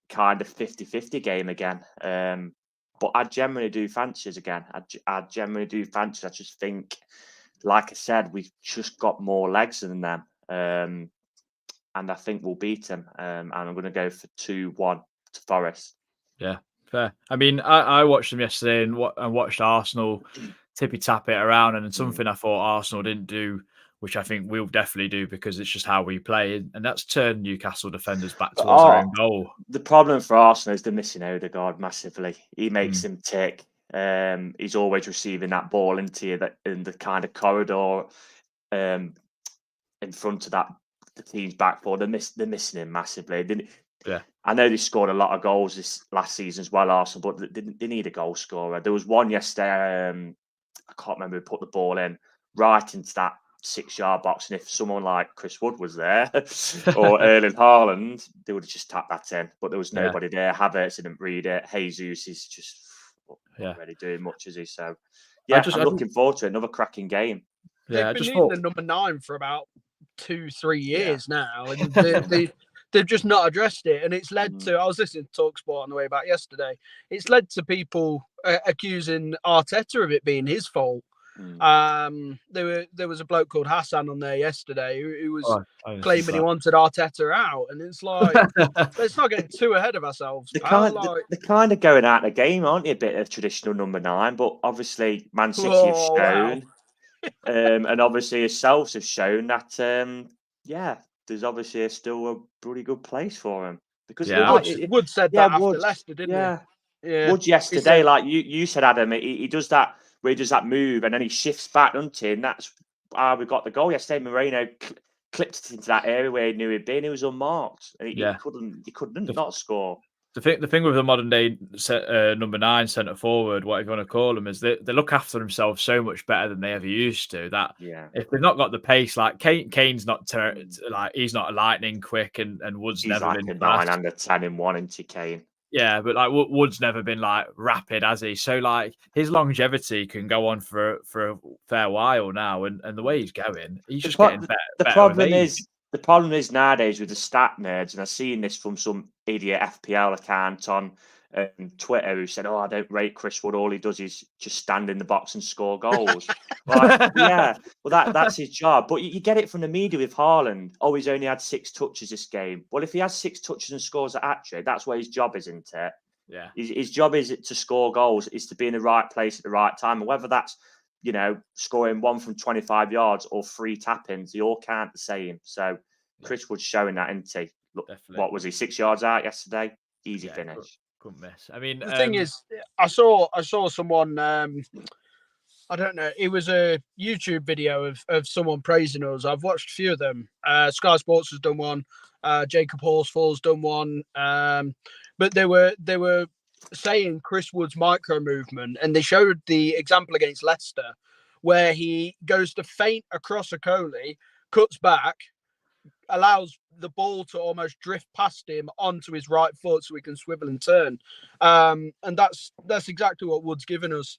kind of 50-50 game again. But I generally do fancy us again. I generally do fancy. I just think, like I said, we've just got more legs than them. And I think we'll beat them. And I'm going to go for 2-1 to Forest. Yeah, fair. I mean, I watched them yesterday and watched Arsenal tippy-tap it around, and something I thought Arsenal didn't do, which I think we'll definitely do because it's just how we play, and that's turn Newcastle defenders back towards their own goal. The problem for Arsenal is they're missing Odegaard massively. He makes them tick. He's always receiving that ball into in the kind of corridor in front of the team's back four. They're missing him massively. Yeah, I know they scored a lot of goals this last season as well, Arsenal, but they need a goal scorer. There was one yesterday. I can't remember who put the ball in right into that 6-yard box, and if someone like Chris Wood was there or Erling Haaland, they would have just tapped that in. But there was nobody there. Havertz didn't read it. Jesus is just not really doing much, is he? So yeah, I'm looking forward to it. Another cracking game. Yeah, they've been needing the number 9 for about 2-3 years now, and they've just not addressed it, and it's led to. I was listening to TalkSport on the way back yesterday. It's led to people accusing Arteta of it being his fault. There was a bloke called Hassan on there yesterday who was claiming he wanted Arteta out, and it's like let's not get too ahead of ourselves. They're kind of going out of the game, aren't they? A bit of traditional number 9, but obviously Man City have shown, and obviously yourselves have shown that there's obviously still a pretty good place for him. Because Wood said that after Leicester, didn't he? Yeah. Wood yesterday, like you said, Adam, he does that. Where he does that move and then he shifts back, doesn't he? And that's how we got the goal yesterday. Moreno clipped it into that area where he knew he'd been. He was unmarked. And he couldn't not score. The thing with the modern day number 9 centre forward, whatever you want to call them, is they look after themselves so much better than they ever used to. That if they've not got the pace, like Kane's not like he's not a lightning quick, and Wood's he's never like been a 9 and a 10 in one into Kane. Yeah, but like Wood's never been like rapid, has he? So like his longevity can go on for a fair while now, and the way he's going, he's just getting better. The problem is nowadays with the stat nerds, and I've seen this from some idiot FPL account on Twitter who said, "Oh, I don't rate Chris Wood. All he does is just stand in the box and score goals." That's his job. But you get it from the media with Haaland. Oh, he's only had 6 touches this game. Well, if he has 6 touches and scores a hat-trick, that's where his job is, isn't it? Yeah. His job is to score goals, is to be in the right place at the right time. And whether that's, scoring 1 from 25 yards or 3 tap-ins, they all count the same. So Chris Wood's showing that, isn't he? Look, Definitely. what was he, 6 yards out yesterday? Easy finish. Couldn't miss. I mean, The thing is, I saw someone. I don't know. It was a YouTube video of someone praising us. I've watched a few of them. Sky Sports has done one. Jacob Horsfall's done one. But they were saying Chris Wood's micro movement, and they showed the example against Leicester, where he goes to feint across a goalie, cuts back, allows the ball to almost drift past him onto his right foot so he can swivel and turn. And that's exactly what Wood's given us.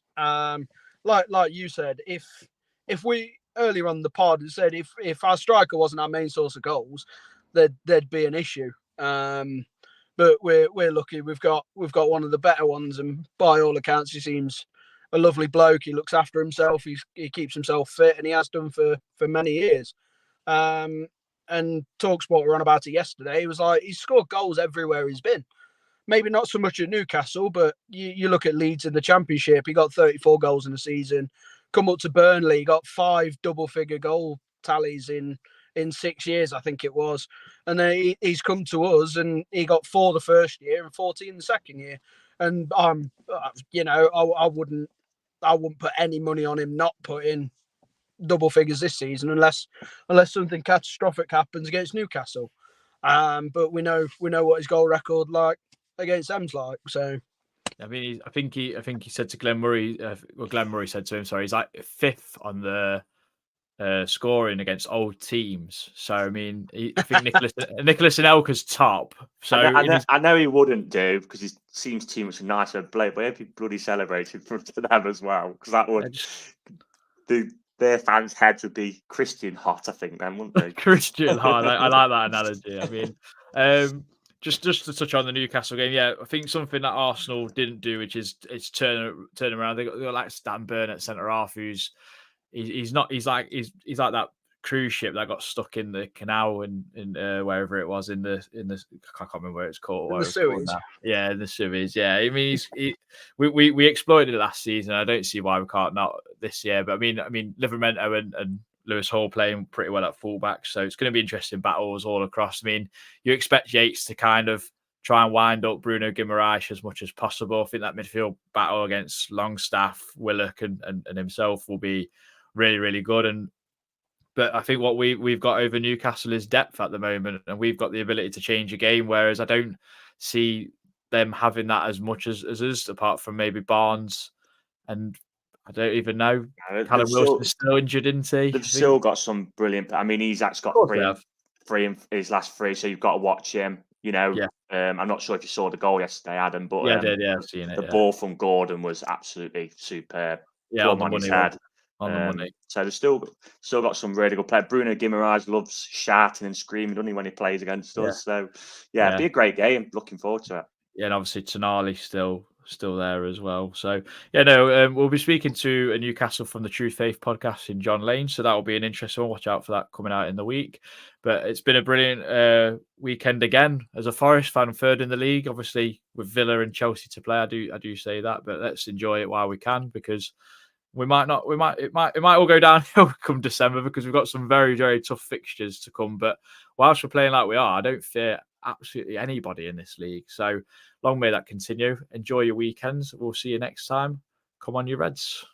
Like you said, if we earlier on the pod said if our striker wasn't our main source of goals, there'd be an issue. But we're lucky. We've got one of the better ones, and by all accounts, he seems a lovely bloke. He looks after himself. He keeps himself fit, and he has done for many years. And TalkSport were on about it yesterday. He was like, he's scored goals everywhere he's been. Maybe not so much at Newcastle, but you look at Leeds in the Championship. He got 34 goals in the season. Come up to Burnley, he got 5 double-figure goal tallies in 6 years, I think it was. And then he's come to us, and he got 4 the first year and 14 the second year. And I wouldn't put any money on him not putting double figures this season unless something catastrophic happens against Newcastle. But we know what his goal record like against them's like. So I mean, I think he said to Glenn Murray, Glenn Murray said to him, sorry, he's like 5th on the scoring against old teams. So I mean, I think Nicholas Anelka's top. So I know he wouldn't do because he seems too much nicer bloke, but he'd be bloody celebrated for them as well because that would their fans' heads would be Christian hot, I think, then, wouldn't they? Christian hot. I like that analogy. I mean, just to touch on the Newcastle game, yeah, I think something that Arsenal didn't do, which is turn around. They got like Stan Byrne at centre half, who's he's like that cruise ship that got stuck in the canal in wherever it was in the I can't remember where it's called. In the Suez. Yeah, in the Suez. Yeah, I mean we exploited it last season. I don't see why we can't not this year. But I mean Livramento and Lewis Hall playing pretty well at fullback, so it's going to be interesting battles all across. I mean, you expect Yates to kind of try and wind up Bruno Guimaraes as much as possible. I think that midfield battle against Longstaff, Willock, and himself will be really, really good. But I think what we've got over Newcastle is depth at the moment, and we've got the ability to change a game, whereas I don't see them having that as much as us, apart from maybe Barnes, and I don't even know. Callum Wilson's still injured, isn't he? They've still got some brilliant. I mean, he's actually got three in his last 3, so you've got to watch him. You know, I'm not sure if you saw the goal yesterday, Adam, but I did. Yeah, I've seen it. The ball from Gordon was absolutely superb. Yeah, on his head. On the money. So they've still got some really good players. Bruno Guimaraes loves shouting and screaming, doesn't he, when he plays against us? So it'll be a great game. Looking forward to it. Yeah, and obviously Tonali still there as well. So we'll be speaking to a Newcastle from the True Faith podcast in John Lane. So that will be an interesting one. Watch out for that coming out in the week. But it's been a brilliant weekend again as a Forest fan, 3rd in the league. Obviously with Villa and Chelsea to play, I do say that, but let's enjoy it while we can, because it might all go downhill come December, because we've got some very, very tough fixtures to come. But whilst we're playing like we are, I don't fear absolutely anybody in this league. So long may that continue. Enjoy your weekends. We'll see you next time. Come on, you Reds.